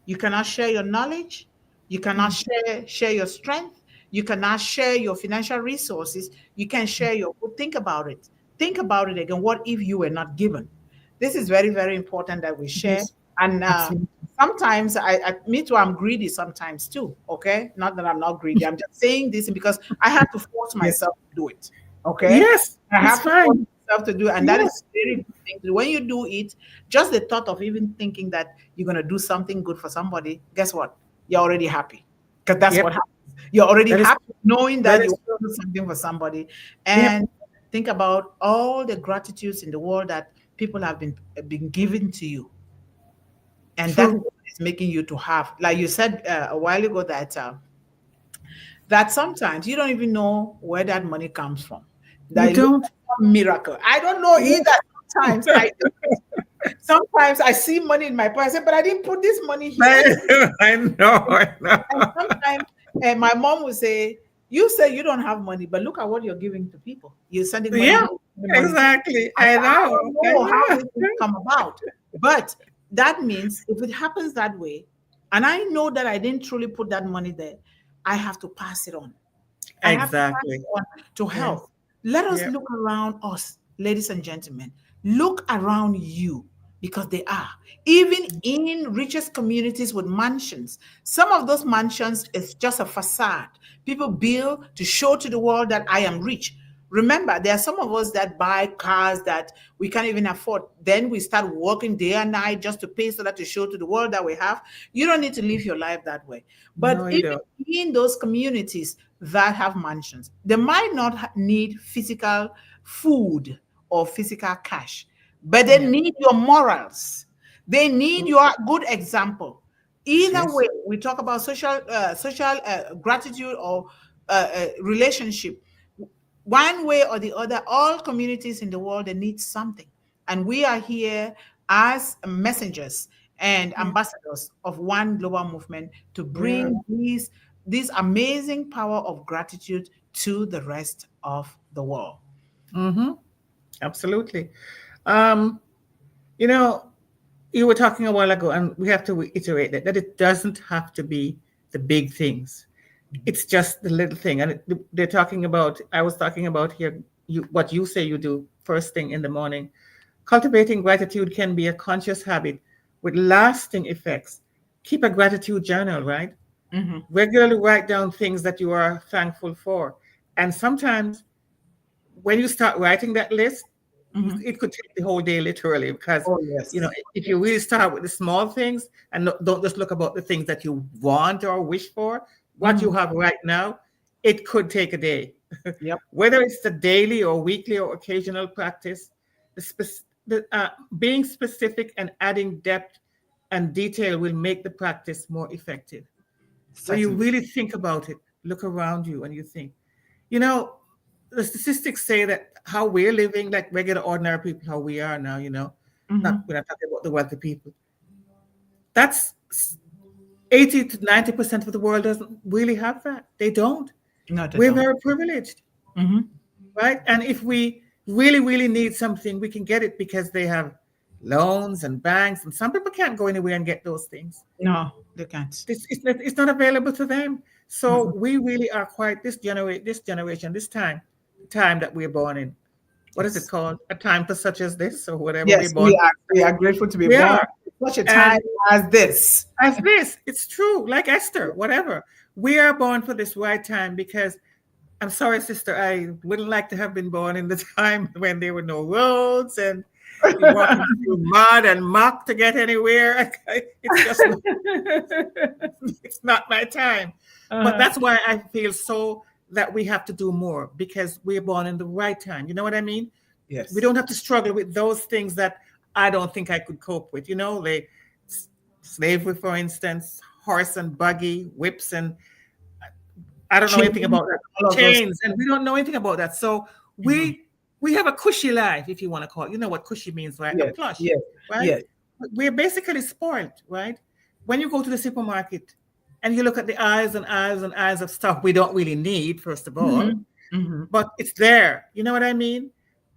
you cannot share your knowledge, you cannot share your strength, you cannot share your financial resources, you can share your food. Think about it. Think about it again. What if you were not given? This is very, very important that we share. Yes. And Absolutely. sometimes me too, I'm greedy sometimes too. Okay. Not that I'm not greedy. I'm just saying this because I have to force Yes. myself to do it. Okay. Yes. I It's have to force fine. myself to do it. And that is Yes. a very good thing to do. When you do it, just the thought of even thinking that you're going to do something good for somebody, guess what? You're already happy because that's what Yep. happens. You're already That is happy knowing that that you is want to do something for somebody. yep. And think about all the gratitudes in the world that people have been given to you, and that is True. what is making you to have, like you said a while ago, that sometimes you don't even know where that money comes from. You That it looks don't. like some miracle. I don't know Yeah. either. Sometimes I see money in my pocket. I say, but I didn't put this money here. I know. I And know. sometimes my mom will say, "You say you don't have money, but look at what you're giving to people. You're sending money Yeah. here, sending money there." Exactly. I I said, "I know. don't I know how know. this thing come about." But that means if it happens that way, and I know that I didn't truly put that money there, I have to pass it on. I have to pass Exactly. it on to Yes. help. Let us Yep. look around us, ladies and gentlemen. Look around you because they are. Even in richest communities with mansions, some of those mansions is just a facade. People build to show to the world that I am rich. Remember, there are some of us that buy cars that we can't even afford. Then we start working day and night just to pay so that to show to the world that we have. You don't need to live your life that way. But No, you even don't. in those communities that have mansions, they might not need physical food or physical cash, but they Yeah. need your morals. They need your good example. Either Yes. way, we talk about social gratitude or relationship. One way or the other, all communities in the world, they need something, and we are here as messengers and Yeah. ambassadors of one global movement to We are. bring this amazing power of gratitude to the rest of the world. Mm-hmm. Absolutely. Um, you know, you were talking a while ago, and we have to reiterate that it doesn't have to be the big things. It's just the little thing. And they're talking about, I was talking about here, what you say you do first thing in the morning. Cultivating gratitude can be a conscious habit with lasting effects. Keep a gratitude journal, right? Mhm. Regularly write down things that you are thankful for. And sometimes when you start writing that list, Mhm. it could take the whole day literally because Oh, yes. if you really start with the small things and don't just look about the things that you want or wish for, what you Mhm. have right now, it could take a day. Yep. Whether it's the daily or weekly or occasional practice, being specific and adding depth and detail will make the practice more effective. When you Certainly. really think about it, look around you and you think, you know, the statistics say that how we're living, like regular ordinary people, how we are now, not Mhm. we're not talking about the wealthy people. That's 80 to 90% of the world doesn't really have that. They don't. No, they We're don't. very privileged, Mhm. right? And if we really, really need something, we can get it because they have loans and banks, and some people can't go anywhere and get those things. No, they can't. It's not available to them. So Mm-mm. we really are quite this generation, this time that we're born in. What is it Yes. called? A time for such as this, or whatever we're Yes, born. we are grateful to be We born are. at such a And time as this. as this, it's true, like Esther, whatever. We are born for this right time because I'm sorry, sister, I wouldn't like to have been born in the time when there were no roads and you're walking through mud and muck to get anywhere. It's just it's not my time. But Uh, that's why I feel so that we have to do more because we're born in the right time. You know what I mean? We yes. don't have to struggle with those things that I don't think I could cope with. Slavery, for instance, horse and buggy, whips, and I don't know Change anything about that. all of those. Chains, and we don't know anything about that. So Mhm. we have a cushy life, if you want to call it. You know what cushy means, right? A Yes, plush, yes, right? yes. We're basically spoiled, right? When you go to the supermarket and you look at the aisles and aisles and aisles of stuff we don't really need, first of all, Mhm. Mhm. but it's there. You know what I mean?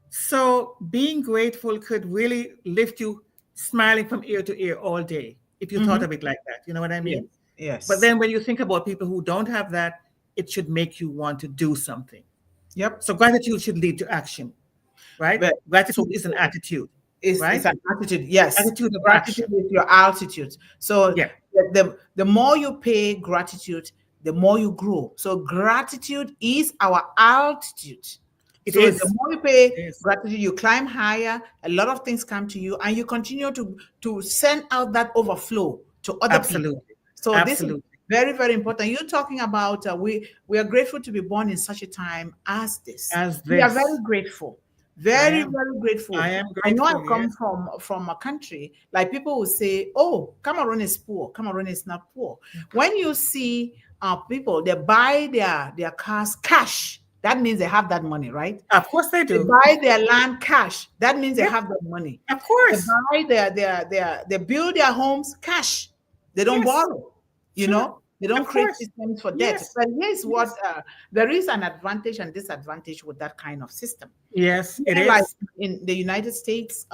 So being grateful could really lift you smiling from ear to ear all day if you thought Mhm. of it like that. You know what I Yes, mean? But yes. then when you think about people who don't have that, it should make you want to do something. Yep. So gratitude should lead to action, right? But Gratitude is an attitude, it's right? an attitude. Yes, Attitude of gratitude action. is your altitude. So Yeah, the more you pay gratitude, the more you grow. So gratitude is our altitude. it So the is. more you It pay is. gratitude, you climb higher. A lot of things come to you, and you continue to send out that overflow to other people. Absolutely. So this is Absolutely. very, very important. You're talking about we are grateful to be born in such a time as this. As We are very this, grateful, I very, am. very grateful. I am I know I grateful. come Yes. from a country like people will say, "Oh, Cameroon is poor. Cameroon is not poor." When you see people, they buy their cars cash. That means they have that money, right? Of course they They do. buy their land cash. That means they Yep. have that money. Of They course. buy they build their homes cash. They don't Yes. borrow. Sure. They don't Of create course. systems for debt. Yes. But here's what Yes. there is an advantage and disadvantage with that kind of system. Yes, it Here, like is. in the United States,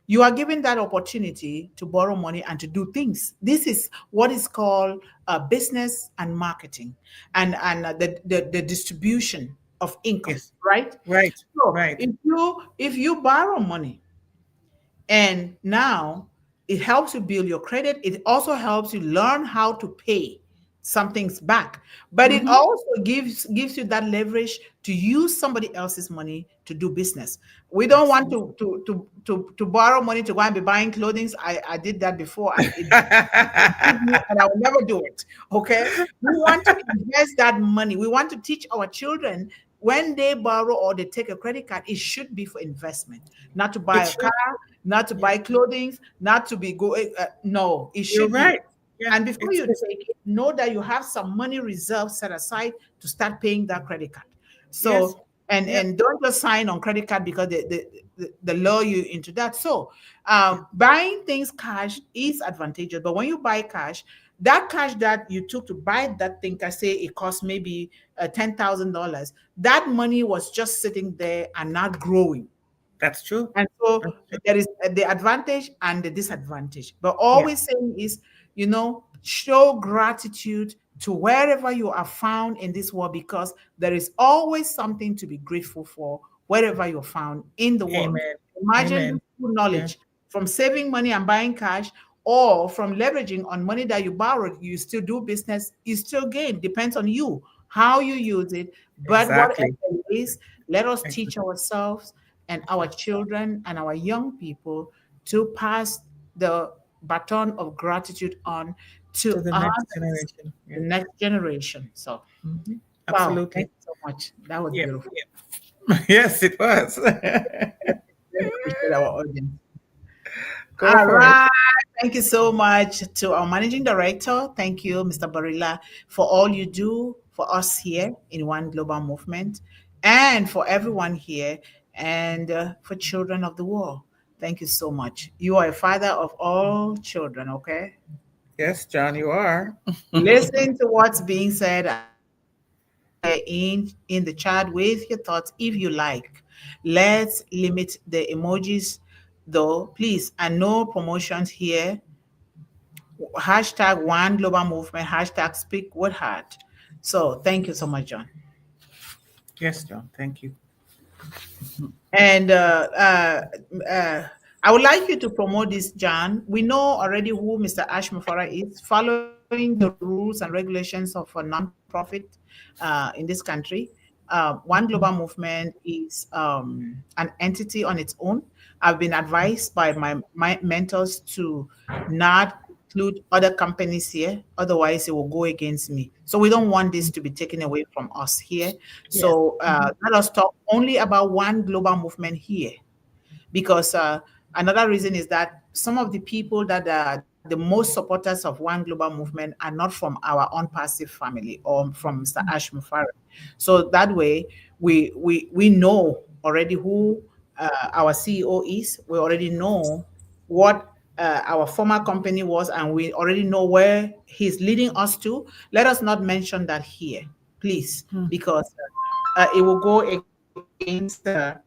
you are given that opportunity to borrow money and to do things. This is what is called business and marketing, and the distribution of income, Yes. right? Right. So Right. if you borrow money and now it helps you build your credit. It also helps you learn how to pay some things back. But it Mm-hmm. also gives you that leverage to use somebody else's money to do business. We don't want Absolutely. to borrow money to go and be buying clothing. I did that before and it did me, and I will never do it. Okay. We want to invest that money. We want to teach our children when they borrow or they take a credit card, it should be for investment, not to buy It a car, should. not to Yeah. buy clothing, not to be going. No, it You're should be. right. Yeah. And before you It's take it, know that you have some money reserved set aside to start paying that credit card. yes. So Yep. and don't just sign on credit card because the lure you into that. So Yeah. buying things cash is advantageous, but when you buy cash, that cash that you took to buy that thing, I say it cost maybe $10,000. That money was just sitting there and not growing. That's true. And so That's true. there is the advantage and the disadvantage. But Yeah. always saying is, show gratitude to wherever you are found in this world because there is always something to be grateful for wherever you're found in the world. Amen. Imagine Amen. this full Yeah. knowledge from saving money and buying cash or from leveraging on money that you borrowed, you still do business, you still gain. Depends on you, how you use it. But whatever Exactly. it is, let us teach Exactly. ourselves and our children and our young people to pass the baton of gratitude on To to the next others, generation. Yeah. the next generation. So, Mhm. wow, Absolutely. thank you so much. That was Yeah. beautiful. Yes, it was. Really appreciate our audience. Go All for it. right. Thank you so much to our managing director. Thank you, Mr. Barilla, for all you do for us here in One Global Movement and for everyone here and for children of the world. Thank you so much. You are a father of all children, okay? Yes, John, you are. Listen to what's being said and do what is being said. in the chat with your thoughts if you like. Let's limit the emojis though, please, and no promotions here. Hashtag one global movement, hashtag speak with heart. So thank you so much, John. Yes, John. Thank you. And I would like you to promote this, John. We know already who Mr. Ash Mufara is, following the rules and regulations of a nonprofit in this country. One Global Movement is an entity on its own. I've been advised by my mentors to not include other companies here, otherwise it will go against me. So we don't want this to be taken away from us here. Yes. So let us talk only about one global movement here, because another reason is that some of the people that are the most supporters of one global movement are not from our own passive family or from Mr. Ash Mufareh. So that way we know already who our CEO is. We already know what our former company was, and we already know where he's leading us to. Let us not mention that here, please, because it will go against us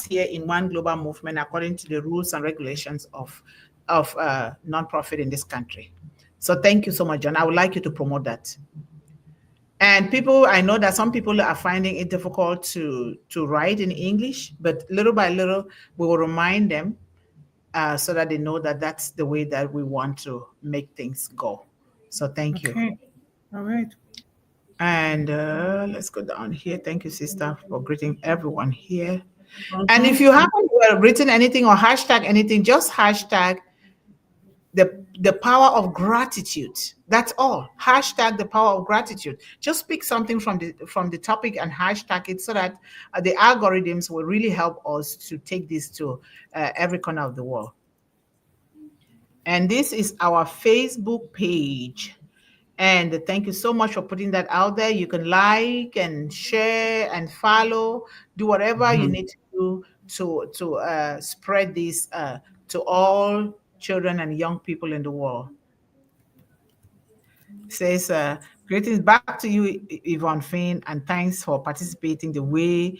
here in one global movement according to the rules and regulations of nonprofit in this country. So thank you so much, John. I would like you to promote that. And people, I know that some people are finding it difficult to write in English, but little by little, we will remind them so that they know that that's the way that we want to make things go. So thank you. Okay. All right. And let's go down here. Thank you, sister, for greeting everyone here. And Mhm. if you haven't written anything or hashtag anything, just hashtag the power of gratitude. That's all. Hashtag the power of gratitude. Just pick something from the topic and hashtag it so that the algorithms will really help us to take this to every corner of the world. And this is our Facebook page. And thank you so much for putting that out there. You can like and share and follow, do whatever you need to do to spread this to all children and young people in the world. Says, greetings back to you, Yvonne Finn, and thanks for participating the way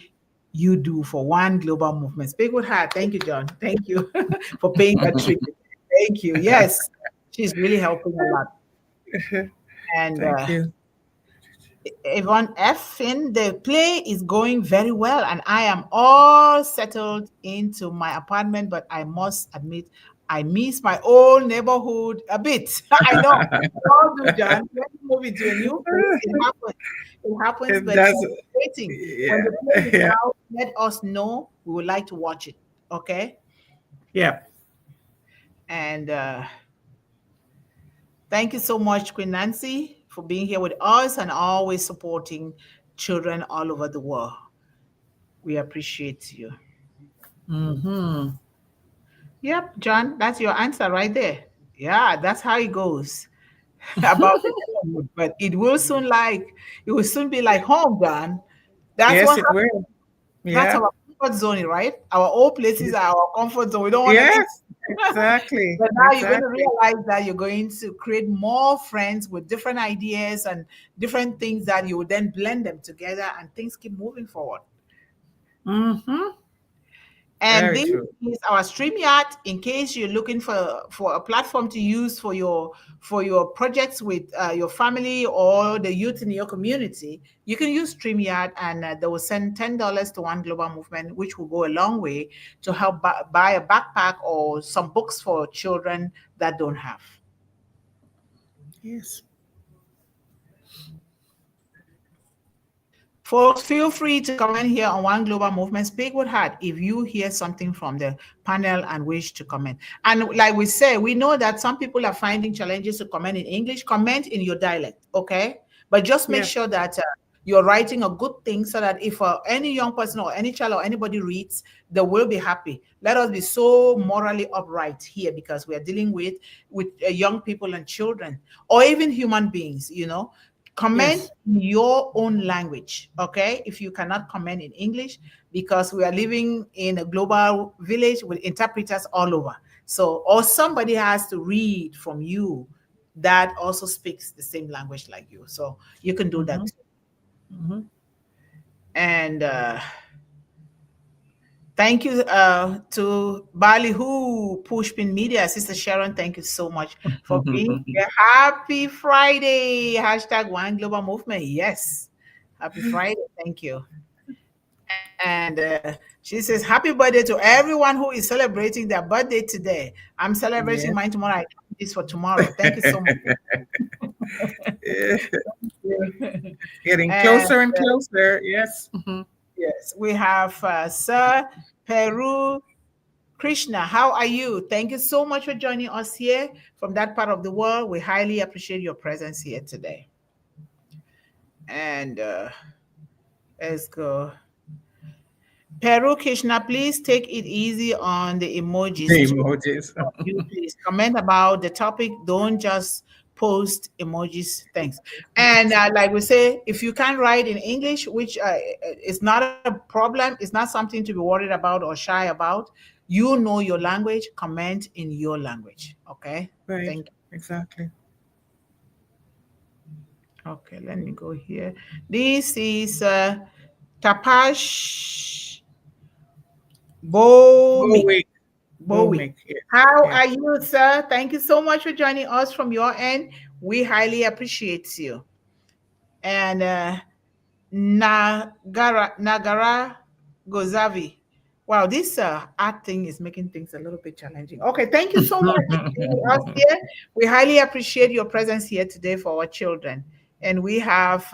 you do for one global movement. Speak with her. Thank you, John. Thank you for paying that tribute. Thank you. Yes, she's really helping a lot. And Thank you. Yvonne F. Finn, the play is going very well, and I am all settled into my apartment, but I must admit, I miss my old neighborhood a bit. I know. We all do, John. When you move into a new place, it happens. It happens, It but does. waiting. When Yeah. the play is Yeah. out, let us know. We would like to watch it. Okay? Yeah. And thank you so much, Queen Nancy, for being here with us and always supporting children all over the world. We appreciate you. Mm-hmm. Yep, John, that's your answer right there. Yeah, that's how it goes about the neighborhood. But it will soon be like home, John. That's Yes, what it happens. will. That's Yeah. our comfort zone, right? Our old places are our comfort zone. We don't want to leave. Yes, exactly. But now you're going to Exactly. realize that you're going to create more friends with different ideas and different things that you would then blend them together and things keep moving forward. Mm-hmm. And Very this true. is our StreamYard in case you're looking for a platform to use for your projects with your family or the youth in your community. You can use StreamYard, and they will send $10 to One Global Movement, which will go a long way to help buy a backpack or some books for children that don't have. Yes. Folks, feel free to comment here on One Global Movement. Speak with heart if you hear something from the panel and wish to comment. And like we say, we know that some people are finding challenges to comment in English. Comment in your dialect, okay? But just make Yeah. sure that you're writing a good thing so that if any young person or any child or anybody reads, they will be happy. Let us be so morally upright here because we are dealing with young people and children or even human beings, you know. Comment Yes. in your own language, okay? If you cannot comment in English, because we are living in a global village with interpreters all over. So, or somebody has to read from you that also speaks the same language like you. So you can do that Mm-hmm. too. Mhm. And thank you to Ballyhoo Pushpin Media, Sister Sharon. Thank you so much for being here. Happy Friday. Hashtag One Global Movement. Yes. Happy Friday. Thank you. And she says, happy birthday to everyone who is celebrating their birthday today. I'm celebrating Yes. mine tomorrow. I do this for tomorrow. Thank you so much. Yeah. It's getting And closer and closer. Yes. Mhm. yes, we have Sir Peru Krishna. How are you? Thank you so much for joining us here from that part of the world. We highly appreciate your presence here today. And let's go. Peru Krishna, please take it easy on the emojis The too. emojis. You please comment about the topic. Don't just post emojis. Thanks. And like we say, if you can't write in English, which is not a problem, it's not something to be worried about or shy about. You know your language. Comment in your language. Okay. Right. Thank you. Exactly. Okay. Let me go here. This is Tapash Bomi. Bowick. Bowie. Yes. How Yes. are you, sir? Thank you so much for joining us from your end. We highly appreciate you. And Nagara Gozavi. Wow, this art thing is making things a little bit challenging. Okay, thank you so much for being with us here. We highly appreciate your presence here today for our children. And we have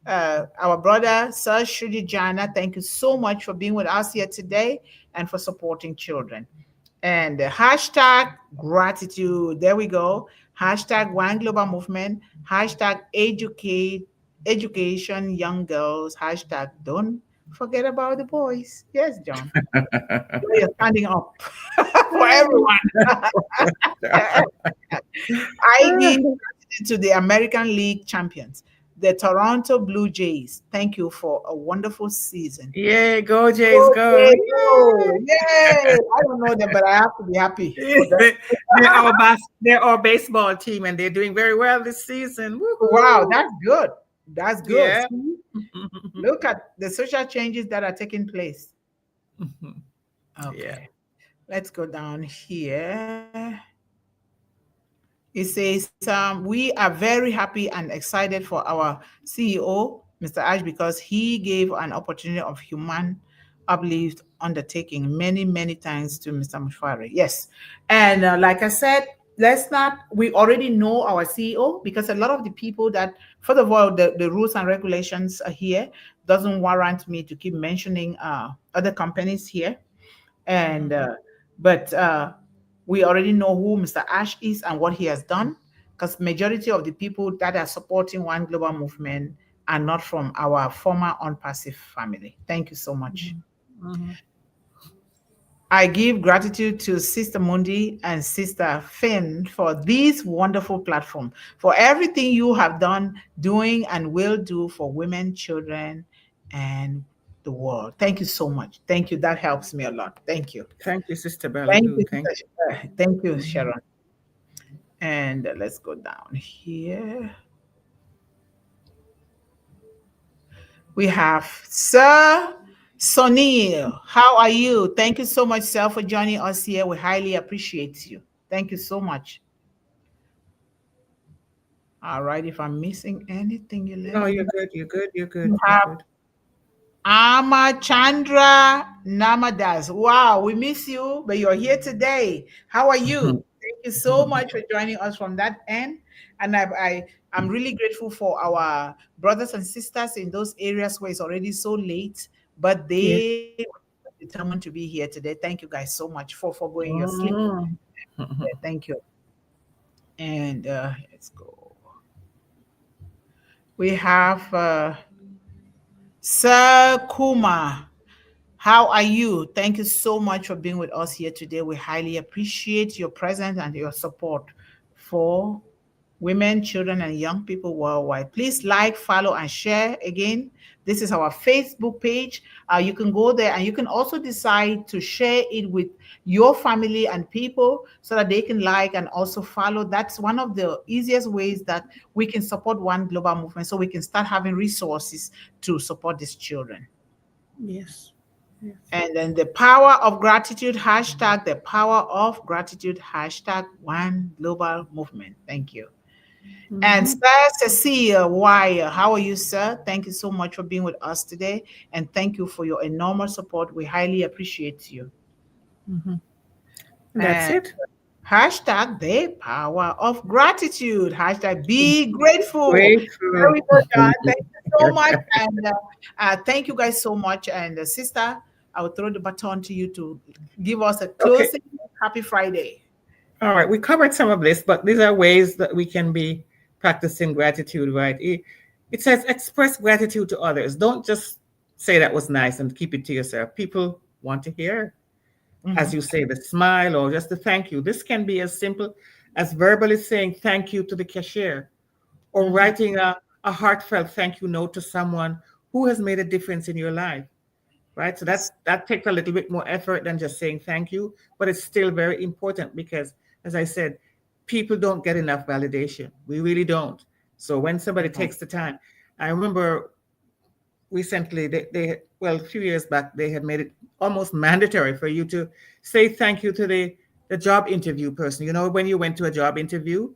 our brother, Sir Shudi Jana. Thank you so much for being with us here today and for supporting children. And hashtag gratitude. There we go. Hashtag One Global Movement. Hashtag education young girls. Hashtag don't forget about the boys. Yes, John. You're standing up for everyone. I give gratitude to the American League champions, the Toronto Blue Jays. Thank you for a wonderful season. Yeah, go Jays, go. Okay, go. Yay. I don't know them, but I have to be happy for them. They're our baseball team and they're doing very well this season. Wow, Woohoo! that's good. That's good. Yeah. See? Look at the social changes that are taking place. Yeah. Okay, let's go down here. It says, we are very happy and excited for our CEO, Mr. Ash, because he gave an opportunity of human uplift undertaking many, many times to Mr. Mushwari. Yes. And like I said, let's not, we already know our CEO because a lot of the people that, first of all, the rules and regulations are here doesn't warrant me to keep mentioning other companies here. And but we already know who Mr. Ash is and what he has done, because majority of the people that are supporting One Global Movement are not from our former unpassive family. Thank you so much. Mhm. I give gratitude to Sister Mundih and Sister Finn for this wonderful platform, for everything you have done, doing, and will do for women, children, and the world. Thank you so much. Thank you. That helps me a lot. Thank you. Thank you, Sister Thank Ballyhoo. you, Thank Thank you, you. Sharon. And let's go down here. We have Sir Sonil. How are you? Thank you so much, sir, for joining us here. We highly appreciate you. Thank you so much. All right. If I'm missing anything, you let No, me you're know. good. You're good. You're good. We You're have good. Amachandra Namadas. Wow, we miss you, but you're here today. How are you? Thank you so much for joining us from that end. And I'm really grateful for our brothers and sisters in those areas where it's already so late, but Yes. they were determined to be here today. Thank you guys so much for going your sleep. Mhm. Yeah, thank you. And let's go. We have Sir Kuma. How are you? Thank you so much for being with us here today. We highly appreciate your presence and your support for women, children, and young people worldwide. Please like, follow, and share. Again, this is our Facebook page. You can go there and you can also decide to share it with your family and people so that they can like and also follow. That's one of the easiest ways that we can support one global movement, so we can start having resources to support these children. Yes. Yes. And then the power of gratitude hashtag, the power of gratitude hashtag, one global movement. Thank you. And Sir Cecilia Wire, how are you, sir? Thank you so much for being with us today. And thank you for your enormous support. We highly appreciate you. That's And it. hashtag the power of gratitude. Hashtag be grateful. Grateful. Very good, God. Thank you so much. And thank you guys so much. And sister, I will throw the baton to you to give us a closing. Happy Friday. All right, we covered some of this, but these are ways that we can be practicing gratitude, right? It says express gratitude to others. Don't just say that was nice and keep it to yourself. People want to hear, as you say, the smile or just the thank you. This can be as simple as verbally saying thank you to the cashier or writing a heartfelt thank you note to someone who has made a difference in your life. Right. So that takes a little bit more effort than just saying thank you, but it's still very important because, as I said, people don't get enough validation. We really don't. So when somebody takes the time, I remember recently, a few years back, they had made it almost mandatory for you to say thank you to the job interview person. You know, when you went to a job interview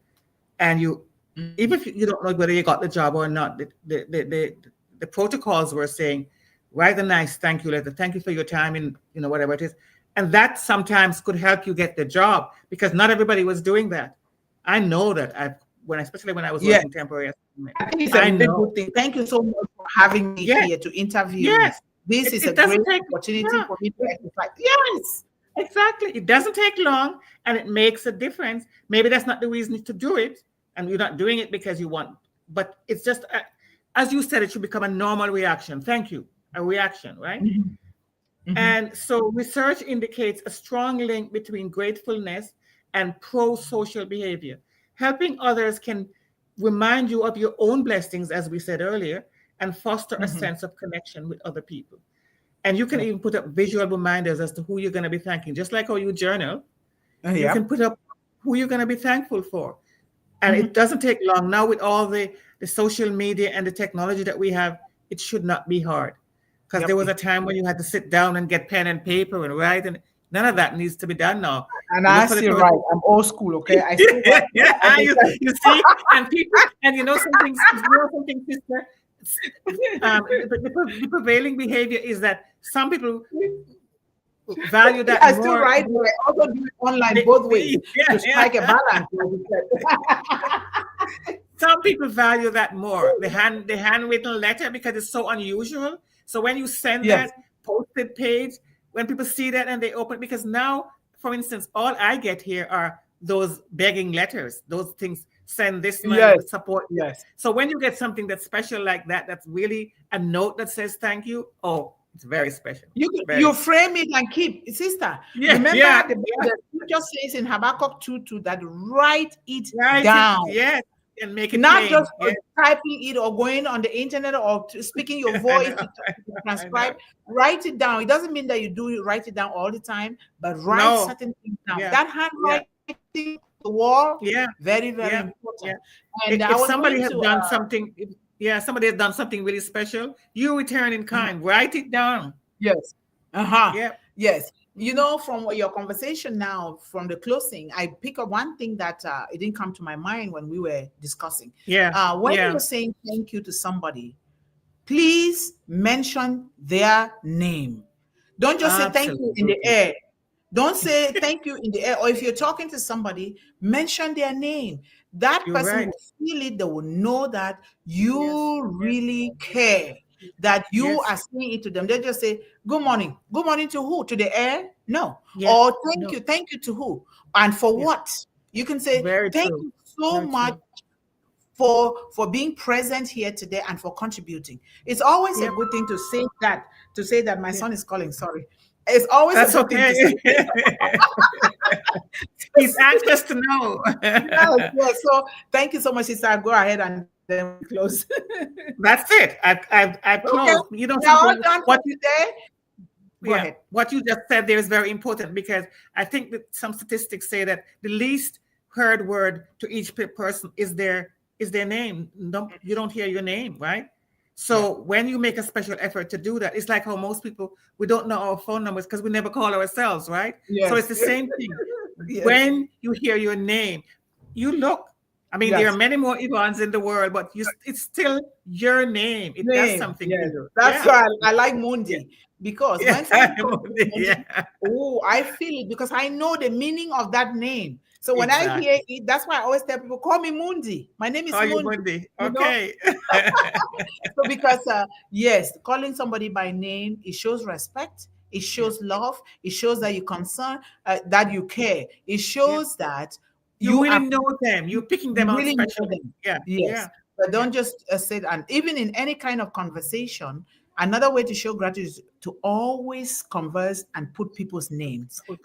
and even if you don't know whether you got the job or not, the protocols were saying, write a nice thank you letter. Thank you for your time in, whatever it is. And that sometimes could help you get the job because not everybody was doing that. I know that especially when I was working temporary. I think it's a very good thing. Thank you so much for having me here to interview. Yes. This is a great opportunity for me to exercise. Yes. Exactly. It doesn't take long and it makes a difference. Maybe that's not the reason to do it and you're not doing it because you want, but it's just, as you said, it should become a normal reaction. Thank you. A reaction, right? And so research indicates a strong link between gratefulness and pro-social behavior. Helping others can remind you of your own blessings, as we said earlier, and foster a sense of connection with other people. And you can even put up visual reminders as to who you're going to be thanking. Just like how you journal, you can put up who you're going to be thankful for. And it doesn't take long. Now with all the social media and the technology that we have, it should not be hard. Because there was a time when you had to sit down and get pen and paper and write, and none of that needs to be done now. And I still write. I'm old school, okay? I still write. You see, and people, and something, sister. The prevailing behavior is that some people value that I more. still write, but I also do it online both ways to strike a balance. Some people value that more, the handwritten letter, because it's so unusual. So when you send that posted page, when people see that and they open, because now, for instance, all I get here are those begging letters, those things, send this money, support. So when you get something that's special like that, that's really a note that says thank you, it's very special. You frame it and keep, sister. Remember the scripture says in Habakkuk 2:2 that write it down. And make it not plain. just typing it or going on the internet or speaking your voice to transcribe. Write it down. It doesn't mean that you write it down all the time, but write certain things down. That handwriting the wall, very, very important. And if somebody has done something, somebody has done something really special, you return in kind. Write it down. Yes. Yes. From your conversation now, from the closing, I pick up one thing that it didn't come to my mind when we were discussing. When you're saying thank you to somebody, please mention their name. Don't just say thank you in the air. Don't say thank you in the air. Or if you're talking to somebody, mention their name. That person will feel it. They will know that you really care, that you are saying it to them. They just say, good morning. Good morning to who? To the air? No. Or thank you to who? And for what? You can say, thank you so much for being present here today and for contributing. It's always a good thing to say that my son is calling. Sorry. It's always That's a good thing to say. He's anxious to know. Yes. So thank you so much, sister. Go ahead and then we close. That's it. I close. Okay. You know, We're all done for today. Go ahead. What you just said there is very important, because I think that some statistics say that the least heard word to each person is their name. No, you don't hear your name, right? So when you make a special effort to do that, it's like how most people, we don't know our phone numbers because we never call ourselves, right? Yes. So it's the same thing. Yes. When you hear your name, you look. I mean, there are many more Yvonnes in the world, but it's still your name. It does something to you. That's why I like Mundih, because when somebody calls me Mundih, I feel it because I know the meaning of that name. So when I hear it, that's why I always tell people, call me Mundih. My name is Mundih. Okay. So because yes, calling somebody by name, it shows respect. It shows love. It shows that you concern, that you care. It shows that you really know them. You're picking them out specially. Yes. But don't just say that. And even in any kind of conversation, another way to show gratitude is to always converse and put people's names. Put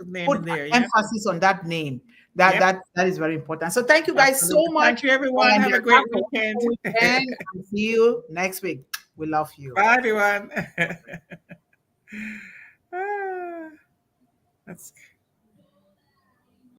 emphasis on that name. That is very important. So thank you guys so much. Thank you, everyone. Have a great weekend. And see you next week. We love you. Bye, everyone. That's